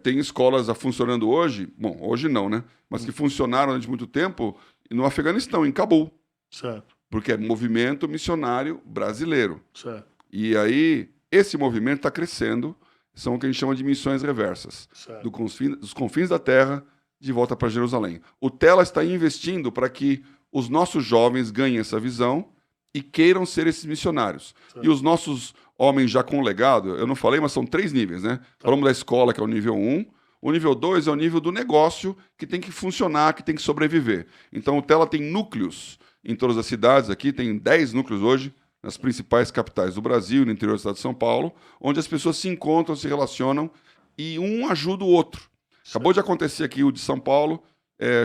tem escolas funcionando hoje, bom, hoje não, né? Mas que funcionaram durante muito tempo no Afeganistão, em Cabul. Certo. Porque é movimento missionário brasileiro. Certo. E aí, esse movimento está crescendo, são o que a gente chama de missões reversas. Certo. Dos confins da terra, de volta para Jerusalém. O Tela está investindo para que os nossos jovens ganhem essa visão e queiram ser esses missionários. Certo. E os nossos homens já com legado, eu não falei, mas são 3 níveis, né? Falamos da escola, que é o nível 1. O nível 2 é o nível do negócio, que tem que funcionar, que tem que sobreviver. Então, o Tela tem núcleos em todas as cidades aqui, tem 10 núcleos hoje, nas principais capitais do Brasil e no interior do estado de São Paulo, onde as pessoas se encontram, se relacionam e um ajuda o outro. Acabou de acontecer aqui o de São Paulo,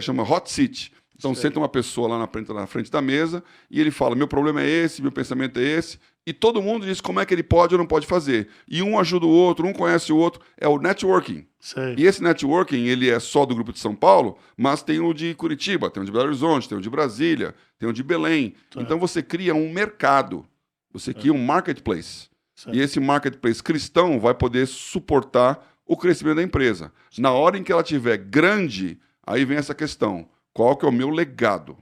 chama Hot Seat. Então, senta uma pessoa lá na frente da mesa e ele fala, meu problema é esse, meu pensamento é esse, e todo mundo diz como é que ele pode ou não pode fazer. E um ajuda o outro, um conhece o outro, é o networking. Sei. E esse networking, ele é só do grupo de São Paulo, mas tem o de Curitiba, tem o de Belo Horizonte, tem o de Brasília, tem o de Belém. Certo. Então, você cria um mercado, você cria um marketplace. Certo. E esse marketplace cristão vai poder suportar o crescimento da empresa. Na hora em que ela estiver grande, aí vem essa questão. Qual que é o meu legado?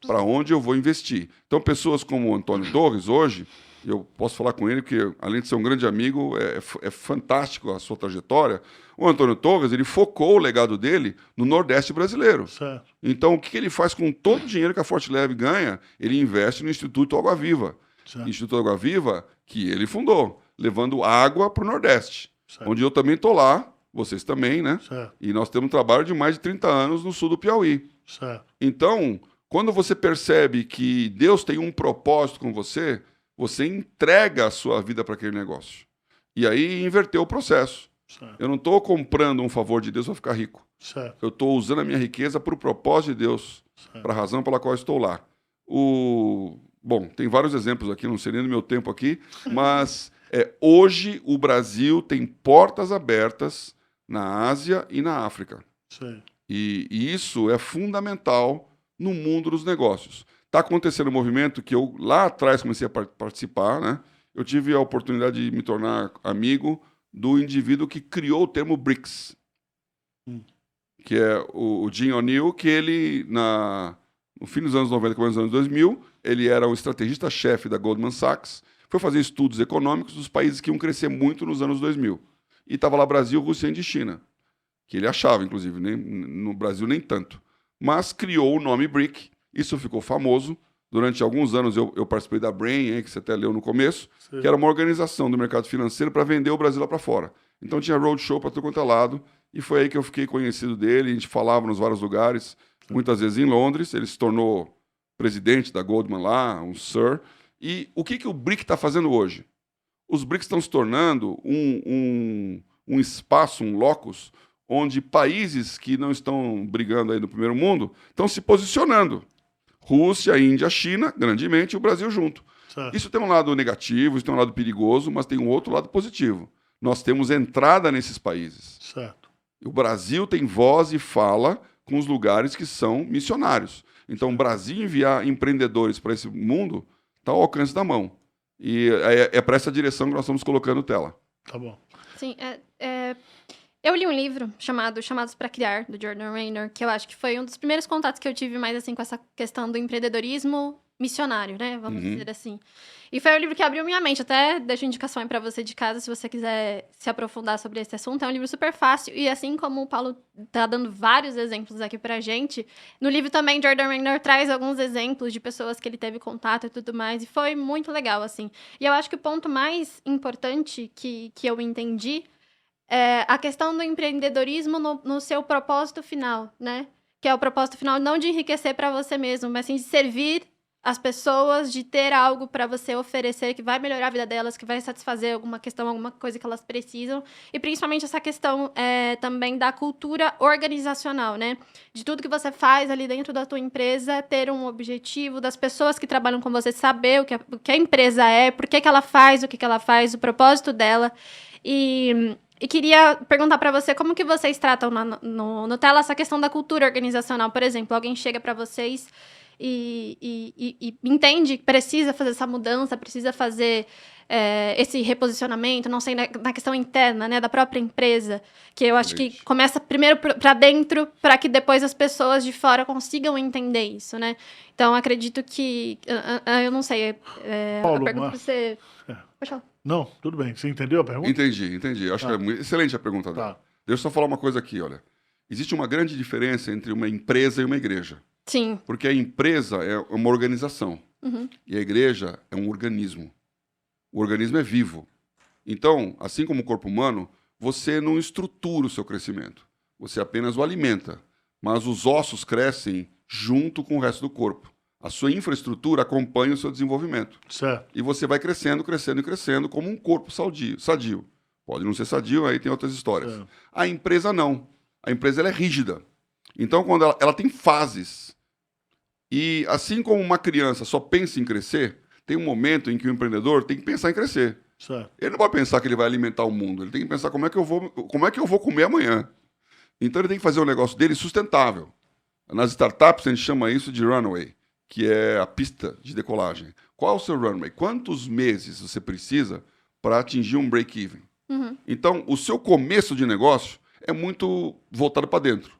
Para onde eu vou investir? Então, pessoas como o Antônio Torres, hoje, eu posso falar com ele, porque além de ser um grande amigo, é fantástico a sua trajetória. O Antônio Torres, ele focou o legado dele no Nordeste brasileiro. Certo. Então, o que ele faz com todo o dinheiro que a Forte Leve ganha? Ele investe no Instituto Água Viva. Certo. Instituto Água Viva, que ele fundou, levando água para o Nordeste. Certo. Onde eu também estou lá, vocês também, né? Certo. E nós temos um trabalho de mais de 30 anos no sul do Piauí. Certo. Então, quando você percebe que Deus tem um propósito com você, você entrega a sua vida para aquele negócio. E aí inverteu o processo. Certo. Eu não estou comprando um favor de Deus para ficar rico. Certo. Eu estou usando a minha riqueza para o propósito de Deus, Certo. para a razão pela qual eu estou lá. Bom, tem vários exemplos aqui, não sei nem do meu tempo aqui, mas hoje o Brasil tem portas abertas na Ásia e na África. Sim. E isso é fundamental no mundo dos negócios. Está acontecendo um movimento que eu lá atrás comecei a participar, né? Eu tive a oportunidade de me tornar amigo do indivíduo que criou o termo BRICS, que é o Jim O'Neill, que ele, no fim dos anos 90, começo dos anos 2000, ele era o estrategista-chefe da Goldman Sachs, foi fazer estudos econômicos dos países que iam crescer muito nos anos 2000. E estava lá Brasil, Rússia, Índia e China, que ele achava, inclusive, no Brasil nem tanto. Mas criou o nome BRIC, isso ficou famoso. Durante alguns anos eu participei da Brain, que você até leu no começo, que era uma organização do mercado financeiro para vender o Brasil lá para fora. Então tinha roadshow para todo quanto é lado, e foi aí que eu fiquei conhecido dele, a gente falava nos vários lugares, muitas vezes em Londres, ele se tornou presidente da Goldman lá, um Sir. E o que o BRIC está fazendo hoje? Os BRICS estão se tornando um espaço, um locus, onde países que não estão brigando aí no primeiro mundo estão se posicionando. Rússia, Índia, China, grandemente, e o Brasil junto. Certo. Isso tem um lado negativo, isso tem um lado perigoso, mas tem um outro lado positivo. Nós temos entrada nesses países. Certo. O Brasil tem voz e fala com os lugares que são missionários. Então, o Brasil enviar empreendedores para esse mundo está ao alcance da mão. E é para essa direção que nós estamos colocando tela. Tá bom. Sim, eu li um livro chamado Chamados para Criar, do Jordan Raynor, que eu acho que foi um dos primeiros contatos que eu tive mais assim com essa questão do empreendedorismo missionário, né? Vamos dizer assim. E foi um livro que abriu minha mente. Até deixo indicação aí para você de casa, se você quiser se aprofundar sobre esse assunto. É um livro super fácil. E assim como o Paulo tá dando vários exemplos aqui pra gente, no livro também Jordan Raynor traz alguns exemplos de pessoas que ele teve contato e tudo mais. E foi muito legal, assim. E eu acho que o ponto mais importante que eu entendi é a questão do empreendedorismo no seu propósito final, né? Que é o propósito final não de enriquecer para você mesmo, mas sim de servir as pessoas, de ter algo para você oferecer que vai melhorar a vida delas, que vai satisfazer alguma questão, alguma coisa que elas precisam. E principalmente essa questão também da cultura organizacional, né? De tudo que você faz ali dentro da tua empresa, ter um objetivo, das pessoas que trabalham com você saber o que a empresa é, por que ela faz, o que ela faz, o propósito dela. E queria perguntar para você como que vocês tratam no Tela essa questão da cultura organizacional. Por exemplo, alguém chega para vocês e entende que precisa fazer essa mudança, precisa fazer esse reposicionamento, não sei, na questão interna, né, da própria empresa, que eu acho que começa primeiro para dentro, para que depois as pessoas de fora consigam entender isso, né? Então, acredito que... eu não sei, Paulo, a pergunta para você... Pode falar. Não, tudo bem. Você entendeu a pergunta? Entendi. Acho que é excelente a pergunta dela. Deixa eu só falar uma coisa aqui, olha. Existe uma grande diferença entre uma empresa e uma igreja. Sim. Porque a empresa é uma organização. E a igreja é um organismo. O organismo é vivo. Então, assim como o corpo humano, você não estrutura o seu crescimento. Você apenas o alimenta. Mas os ossos crescem junto com o resto do corpo. A sua infraestrutura acompanha o seu desenvolvimento. Certo. E você vai crescendo como um corpo sadio. Pode não ser sadio, aí tem outras histórias. Certo. A empresa não. A empresa ela é rígida. Então, quando ela tem fases. E assim como uma criança só pensa em crescer, tem um momento em que o empreendedor tem que pensar em crescer. Certo. Ele não vai pensar que ele vai alimentar o mundo. Ele tem que pensar como é que eu vou comer amanhã. Então, ele tem que fazer o negócio dele sustentável. Nas startups, a gente chama isso de runway, que é a pista de decolagem. Qual é o seu runway? Quantos meses você precisa para atingir um break-even? Então, o seu começo de negócio é muito voltado para dentro.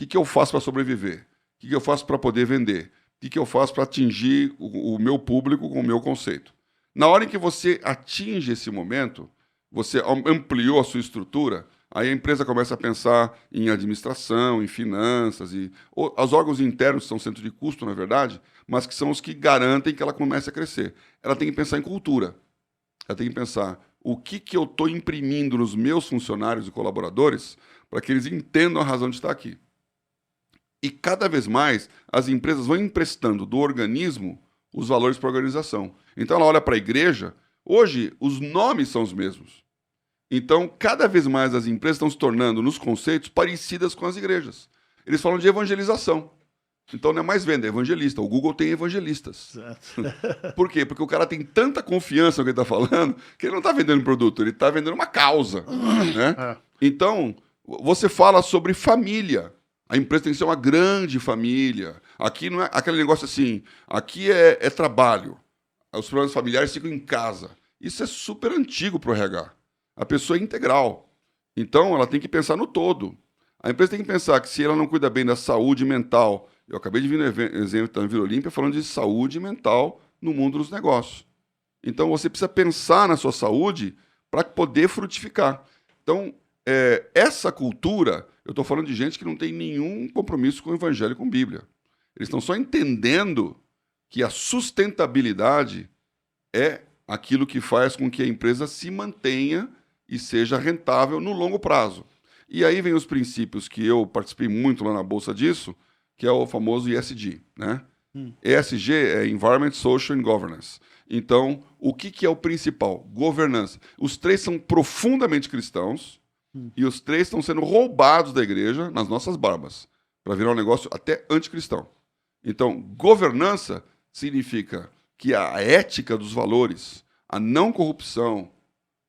O que eu faço para sobreviver? O que eu faço para poder vender? O que eu faço para atingir o meu público com o meu conceito? Na hora em que você atinge esse momento, você ampliou a sua estrutura, aí a empresa começa a pensar em administração, em finanças, os órgãos internos são centro de custo, na verdade, mas que são os que garantem que ela comece a crescer. Ela tem que pensar em cultura. Ela tem que pensar o que eu estou imprimindo nos meus funcionários e colaboradores para que eles entendam a razão de estar aqui. E cada vez mais as empresas vão emprestando do organismo os valores para a organização. Então ela olha para a igreja, hoje os nomes são os mesmos. Então, cada vez mais as empresas estão se tornando, nos conceitos, parecidas com as igrejas. Eles falam de evangelização. Então não é mais venda, é evangelista. O Google tem evangelistas. Por quê? Porque o cara tem tanta confiança no que ele está falando que ele não está vendendo produto, ele está vendendo uma causa. Né? Então, você fala sobre família. A empresa tem que ser uma grande família. Aqui não é aquele negócio assim, aqui é trabalho. Os problemas familiares ficam em casa. Isso é super antigo para o RH. A pessoa é integral. Então, ela tem que pensar no todo. A empresa tem que pensar que se ela não cuida bem da saúde mental... Eu acabei de vir no exemplo da Vila Olímpia falando de saúde mental no mundo dos negócios. Então, você precisa pensar na sua saúde para poder frutificar. Então, essa cultura... Eu estou falando de gente que não tem nenhum compromisso com o Evangelho e com a Bíblia. Eles estão só entendendo que a sustentabilidade é aquilo que faz com que a empresa se mantenha e seja rentável no longo prazo. E aí vem os princípios que eu participei muito lá na Bolsa disso, que é o famoso ESG. Né? ESG é Environment, Social and Governance. Então, o que é o principal? Governança. Os três são profundamente cristãos e os três estão sendo roubados da igreja nas nossas barbas, para virar um negócio até anticristão. Então, governança significa que a ética dos valores, a não corrupção,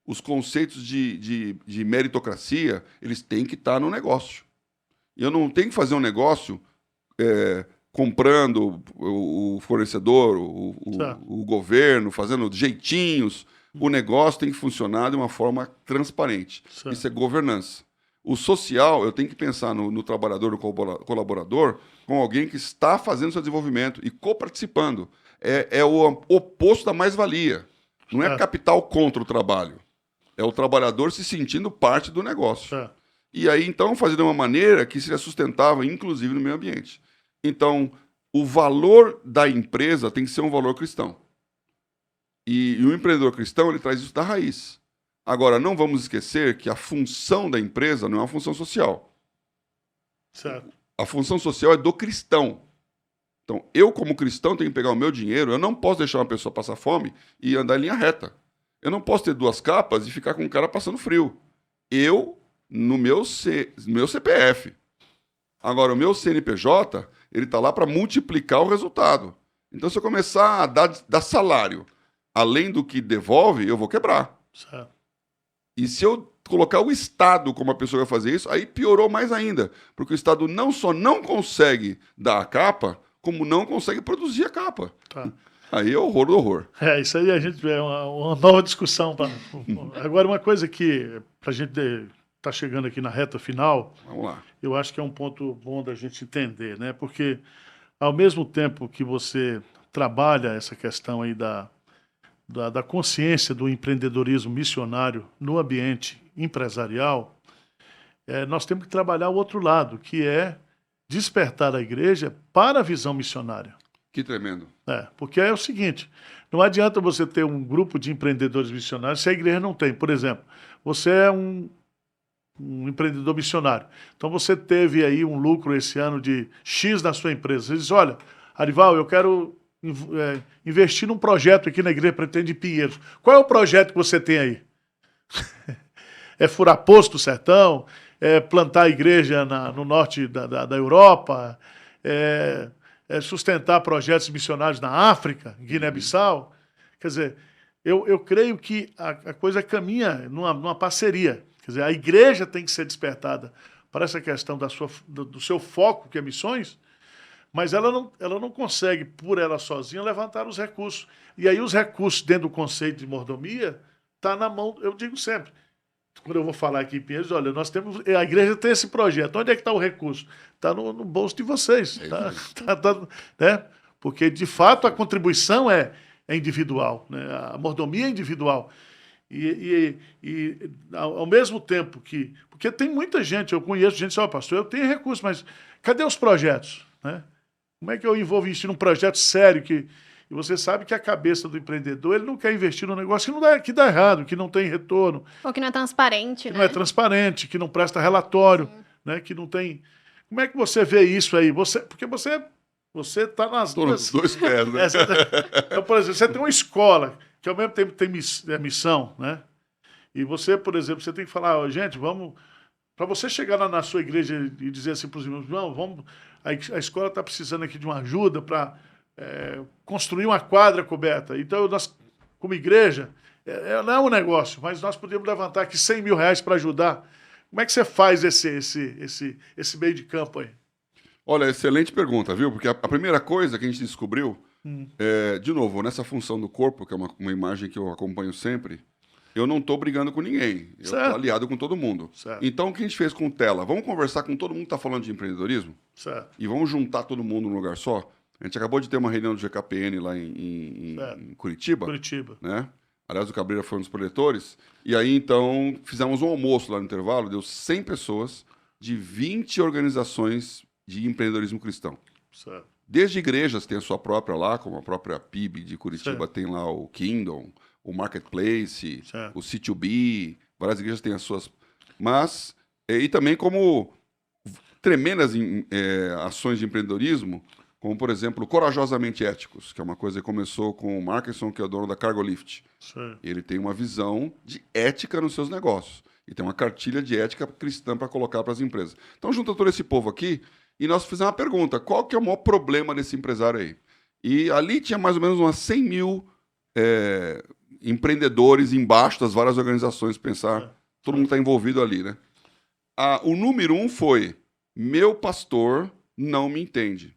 os conceitos de meritocracia, eles têm que estar no negócio. E eu não tenho que fazer um negócio comprando o fornecedor, o governo, fazendo jeitinhos. O negócio tem que funcionar de uma forma transparente. Isso é governança. O social, eu tenho que pensar no trabalhador, no colaborador, com alguém que está fazendo seu desenvolvimento e coparticipando. É o oposto da mais-valia. Não é capital contra o trabalho. É o trabalhador se sentindo parte do negócio. E aí, então, fazer de uma maneira que seja sustentável, inclusive no meio ambiente. Então, o valor da empresa tem que ser um valor cristão. E o empreendedor cristão, ele traz isso da raiz. Agora, não vamos esquecer que a função da empresa não é uma função social. Certo. A função social é do cristão. Então, eu, como cristão, tenho que pegar o meu dinheiro, eu não posso deixar uma pessoa passar fome e andar em linha reta. Eu não posso ter duas capas e ficar com um cara passando frio. Eu, no meu CPF. Agora, o meu CNPJ, ele está lá para multiplicar o resultado. Então, se eu começar a dar salário além do que devolve, eu vou quebrar. Certo. E se eu colocar o Estado como a pessoa vai fazer isso, aí piorou mais ainda. Porque o Estado não só não consegue dar a capa, como não consegue produzir a capa. Tá. Aí é horror do horror. Isso aí a gente é uma nova discussão. Agora, uma coisa que, para a gente tá chegando aqui na reta final, vamos lá. Eu acho que é um ponto bom da gente entender, né? Porque, ao mesmo tempo que você trabalha essa questão aí da consciência do empreendedorismo missionário no ambiente empresarial, nós temos que trabalhar o outro lado, que é despertar a igreja para a visão missionária. Que tremendo. Porque é o seguinte, não adianta você ter um grupo de empreendedores missionários se a igreja não tem. Por exemplo, você é um empreendedor missionário. Então você teve aí um lucro esse ano de X na sua empresa. Você diz, olha, Arival, eu quero investir num projeto aqui na igreja Pretende Pinheiros. Qual é o projeto que você tem aí? É furar poço do sertão? É plantar a igreja no norte da Europa? É sustentar projetos missionários na África, Guiné-Bissau? Quer dizer, eu creio que a coisa caminha numa parceria. Quer dizer, a igreja tem que ser despertada para essa questão do seu foco, que é missões, mas ela não consegue, por ela sozinha, levantar os recursos. E aí os recursos, dentro do conceito de mordomia, está na mão, eu digo sempre, quando eu vou falar aqui em Pinheiros, olha, a igreja tem esse projeto, onde é que está o recurso? Está no bolso de vocês, né? Porque, de fato, a contribuição é individual, né? A mordomia é individual. E ao mesmo tempo que... Porque tem muita gente, eu conheço gente que diz, pastor, eu tenho recursos, mas cadê os projetos? Né? Como é que eu vou investir num projeto sério? E você sabe que a cabeça do empreendedor, ele não quer investir num negócio que dá errado, que não tem retorno. Ou que não é transparente, Não é transparente, que não presta relatório, né? Que não tem... Como é que você vê isso aí? Porque você está nas duas... dois pés, né? Então, por exemplo, você tem uma escola que ao mesmo tempo tem missão, né? E você, por exemplo, você tem que falar, gente, vamos... Para você chegar lá na sua igreja e dizer assim para os irmãos, não, vamos... a escola está precisando aqui de uma ajuda para construir uma quadra coberta. Então, nós, como igreja, não é um negócio, mas nós podemos levantar aqui R$100.000 para ajudar. Como é que você faz esse meio de campo aí? Olha, excelente pergunta, viu? Porque a primeira coisa que a gente descobriu, de novo, nessa função do corpo, que é uma imagem que eu acompanho sempre, eu não estou brigando com ninguém. Eu estou aliado com todo mundo. Certo. Então, o que a gente fez com o Tela? Vamos conversar com todo mundo que está falando de empreendedorismo? Certo. E vamos juntar todo mundo num lugar só? A gente acabou de ter uma reunião do GKPN lá em Curitiba. Né? Aliás, o Cabreira foi um dos proletores. E aí, então, fizemos um almoço lá no intervalo. Deu 100 pessoas de 20 organizações de empreendedorismo cristão. Certo. Desde igrejas, tem a sua própria lá, como a própria PIB de Curitiba, tem lá o Kingdom, o Marketplace, o C2B, várias igrejas têm as suas. Mas, e também como tremendas ações de empreendedorismo, como, por exemplo, Corajosamente Éticos, que é uma coisa que começou com o Markerson, que é o dono da Cargolift. Ele tem uma visão de ética nos seus negócios. E tem uma cartilha de ética cristã para colocar para as empresas. Então, junta todo esse povo aqui e nós fizemos uma pergunta: qual que é o maior problema desse empresário aí? E ali tinha mais ou menos umas 100 mil empreendedores embaixo das várias organizações, pensar, todo mundo está envolvido ali, né? O número 1 foi: meu pastor não me entende.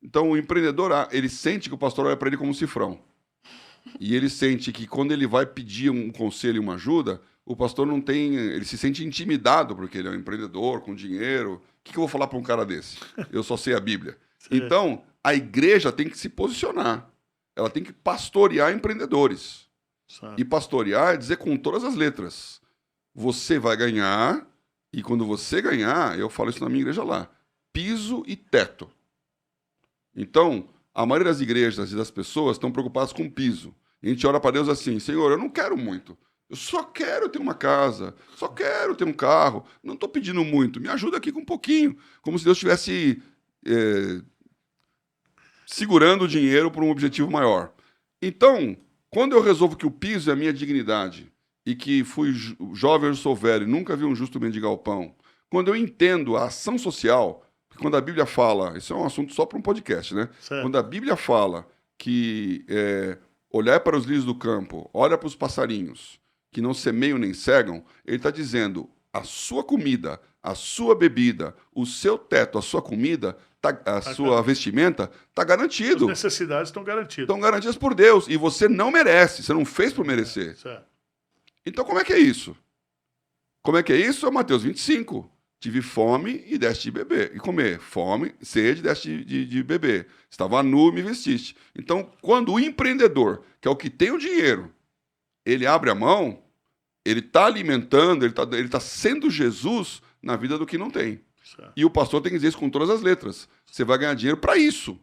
Então, o empreendedor, ele sente que o pastor olha para ele como um cifrão. E ele sente que quando ele vai pedir um conselho e uma ajuda, o pastor não tem... Ele se sente intimidado, porque ele é um empreendedor com dinheiro. O que eu vou falar para um cara desse? Eu só sei a Bíblia. Então, a igreja tem que se posicionar. Ela tem que pastorear empreendedores. E pastorear é dizer com todas as letras: você vai ganhar, e quando você ganhar, eu falo isso na minha igreja lá, piso e teto. Então, a maioria das igrejas e das pessoas estão preocupadas com o piso. E a gente ora para Deus assim: Senhor, eu não quero muito. Eu só quero ter uma casa, só quero ter um carro. Não estou pedindo muito, me ajuda aqui com um pouquinho. Como se Deus estivesse segurando o dinheiro por um objetivo maior. Então, quando eu resolvo que o piso é a minha dignidade, e que fui jovem, eu sou velho, e nunca vi um justo mendigar o pão, quando eu entendo a ação social... Quando a Bíblia fala, isso é um assunto só para um podcast, né? Quando a Bíblia fala que olhar para os lírios do campo, olha para os passarinhos, que não semeiam nem cegam, ele está dizendo: a sua comida, a sua bebida, o seu teto, a sua comida, sua vestimenta, está garantido. As necessidades estão garantidas. Estão garantidas por Deus, e você não merece, você não fez por merecer. Então, como é que é isso? Como é que é isso? É Mateus 25. Tive fome e deste de beber. E comer. Fome, sede, deste de beber. Estava nu e me vestiste. Então, quando o empreendedor, que é o que tem o dinheiro, ele abre a mão, ele está alimentando, ele está sendo Jesus na vida do que não tem. E o pastor tem que dizer isso com todas as letras. Você vai ganhar dinheiro para isso.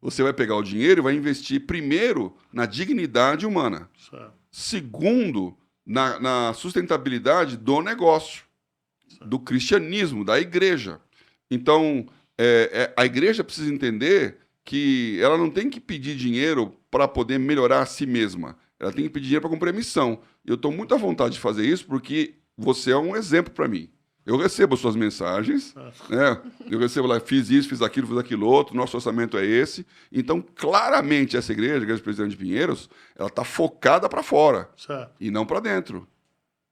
Você vai pegar o dinheiro e vai investir, primeiro, na dignidade humana. Segundo, na sustentabilidade do negócio, do cristianismo, da igreja. Então, a igreja precisa entender que ela não tem que pedir dinheiro para poder melhorar a si mesma. Ela tem que pedir dinheiro para cumprir a missão. Eu estou muito à vontade de fazer isso porque você é um exemplo para mim. Eu recebo as suas mensagens, né? Eu recebo lá, fiz isso, fiz aquilo outro, nosso orçamento é esse. Então, claramente, essa igreja, a Igreja Presidente de Pinheiros, ela está focada para fora e não para dentro.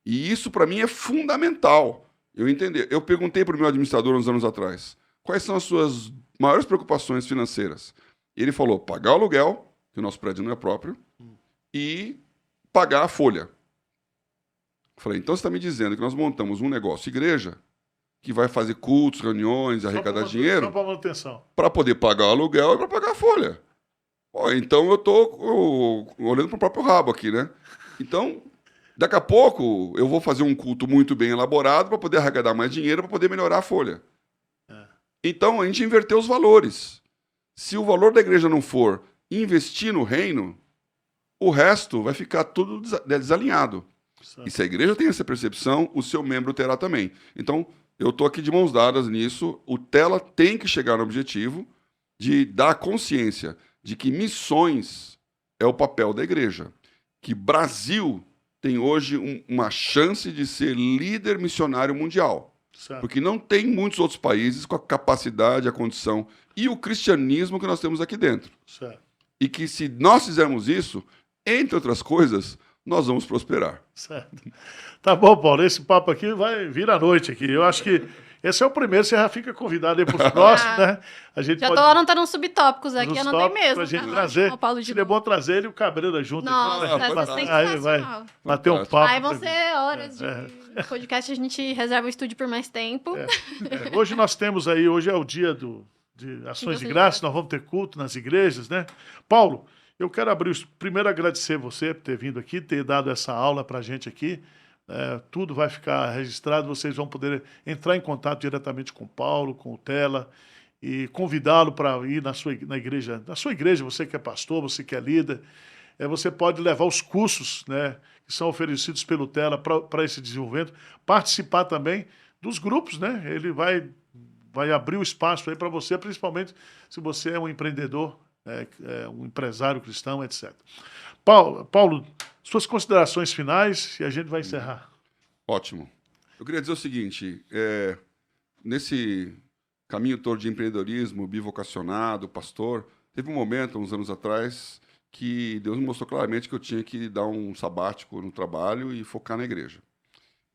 E isso, para mim, é fundamental. Eu perguntei para o meu administrador uns anos atrás: quais são as suas maiores preocupações financeiras? Ele falou: pagar o aluguel, que o nosso prédio não é próprio, e pagar a folha. Eu falei: então você está me dizendo que nós montamos um negócio igreja que vai fazer cultos, reuniões, arrecadar dinheiro para poder pagar o aluguel e para pagar a folha. Então eu estou olhando para o próprio rabo aqui, né? Então... Daqui a pouco eu vou fazer um culto muito bem elaborado para poder arrecadar mais dinheiro, para poder melhorar a folha. Então a gente inverteu os valores. Se o valor da igreja não for investir no reino, o resto vai ficar tudo desalinhado. E se a igreja tem essa percepção, o seu membro terá também. Então eu estou aqui de mãos dadas nisso. O Tela tem que chegar no objetivo de dar consciência de que missões é o papel da igreja. Que Brasil tem hoje uma chance de ser líder missionário mundial. Certo. Porque não tem muitos outros países com a capacidade, a condição e o cristianismo que nós temos aqui dentro. Certo. E que se nós fizermos isso, entre outras coisas, nós vamos prosperar. Certo. Tá bom, Paulo. Esse papo aqui vai vir à noite aqui. Eu acho que esse é o primeiro, você já fica convidado aí para os próximos, né? A gente já pode... tô anotando uns subtópicos aqui, eu não tenho mesmo. Pra gente trazer. Seria bom trazer ele e o Cabreira junto. Nossa, aqui, essa aí sensacional. vai bater um papo. Aí vão ser horas de podcast, a gente reserva o estúdio por mais tempo. Hoje nós temos aí, hoje é o dia de ações de graças, nós vamos ter culto nas igrejas, né? Paulo, eu quero primeiro agradecer você por ter vindo aqui, ter dado essa aula pra gente aqui. Tudo vai ficar registrado, vocês vão poder entrar em contato diretamente com o Paulo, com o Tela, e convidá-lo para ir na sua igreja, você que é pastor, você que é líder, você pode levar os cursos, né, que são oferecidos pelo Tela para esse desenvolvimento, participar também dos grupos, né? Ele vai abrir o espaço aí para você, principalmente se você é um empreendedor, um empresário cristão, etc. Paulo, suas considerações finais e a gente vai encerrar. Ótimo. Eu queria dizer o seguinte, nesse caminho todo de empreendedorismo, bivocacionado, pastor, teve um momento, uns anos atrás, que Deus me mostrou claramente que eu tinha que dar um sabático no trabalho e focar na igreja.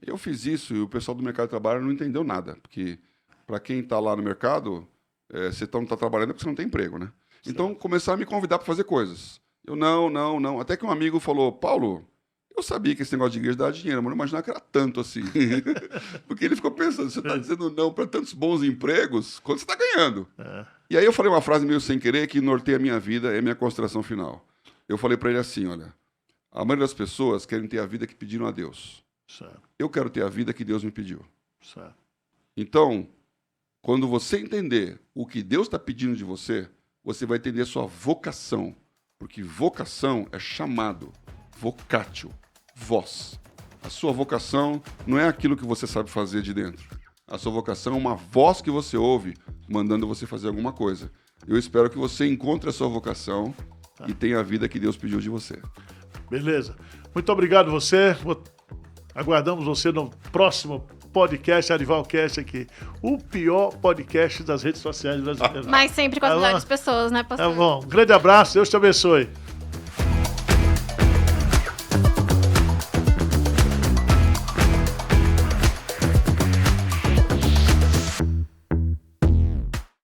Eu fiz isso e o pessoal do mercado de trabalho não entendeu nada, porque para quem está lá no mercado, você não está trabalhando porque você não tem emprego, né? Certo. Então, começaram a me convidar para fazer coisas. Eu, não. Até que um amigo falou, Paulo, eu sabia que esse negócio de igreja dava dinheiro, mas não imaginava que era tanto assim. Porque ele ficou pensando, você está dizendo não para tantos bons empregos, quanto você está ganhando? E aí eu falei uma frase meio sem querer que norteia a minha vida, é a minha consideração final. Eu falei para ele assim, olha, a maioria das pessoas querem ter a vida que pediram a Deus. Certo. Eu quero ter a vida que Deus me pediu. Certo. Então, quando você entender o que Deus está pedindo de você, você vai entender a sua vocação. Porque vocação é chamado, vocatio, voz. A sua vocação não é aquilo que você sabe fazer de dentro. A sua vocação é uma voz que você ouve, mandando você fazer alguma coisa. Eu espero que você encontre a sua vocação e tenha a vida que Deus pediu de você. Beleza. Muito obrigado você. Aguardamos você no próximo podcast, Arivalcast aqui. O pior podcast das redes sociais brasileiras. Mas sempre com as melhores pessoas, né, pastor? Tá bom. Um grande abraço. Deus te abençoe.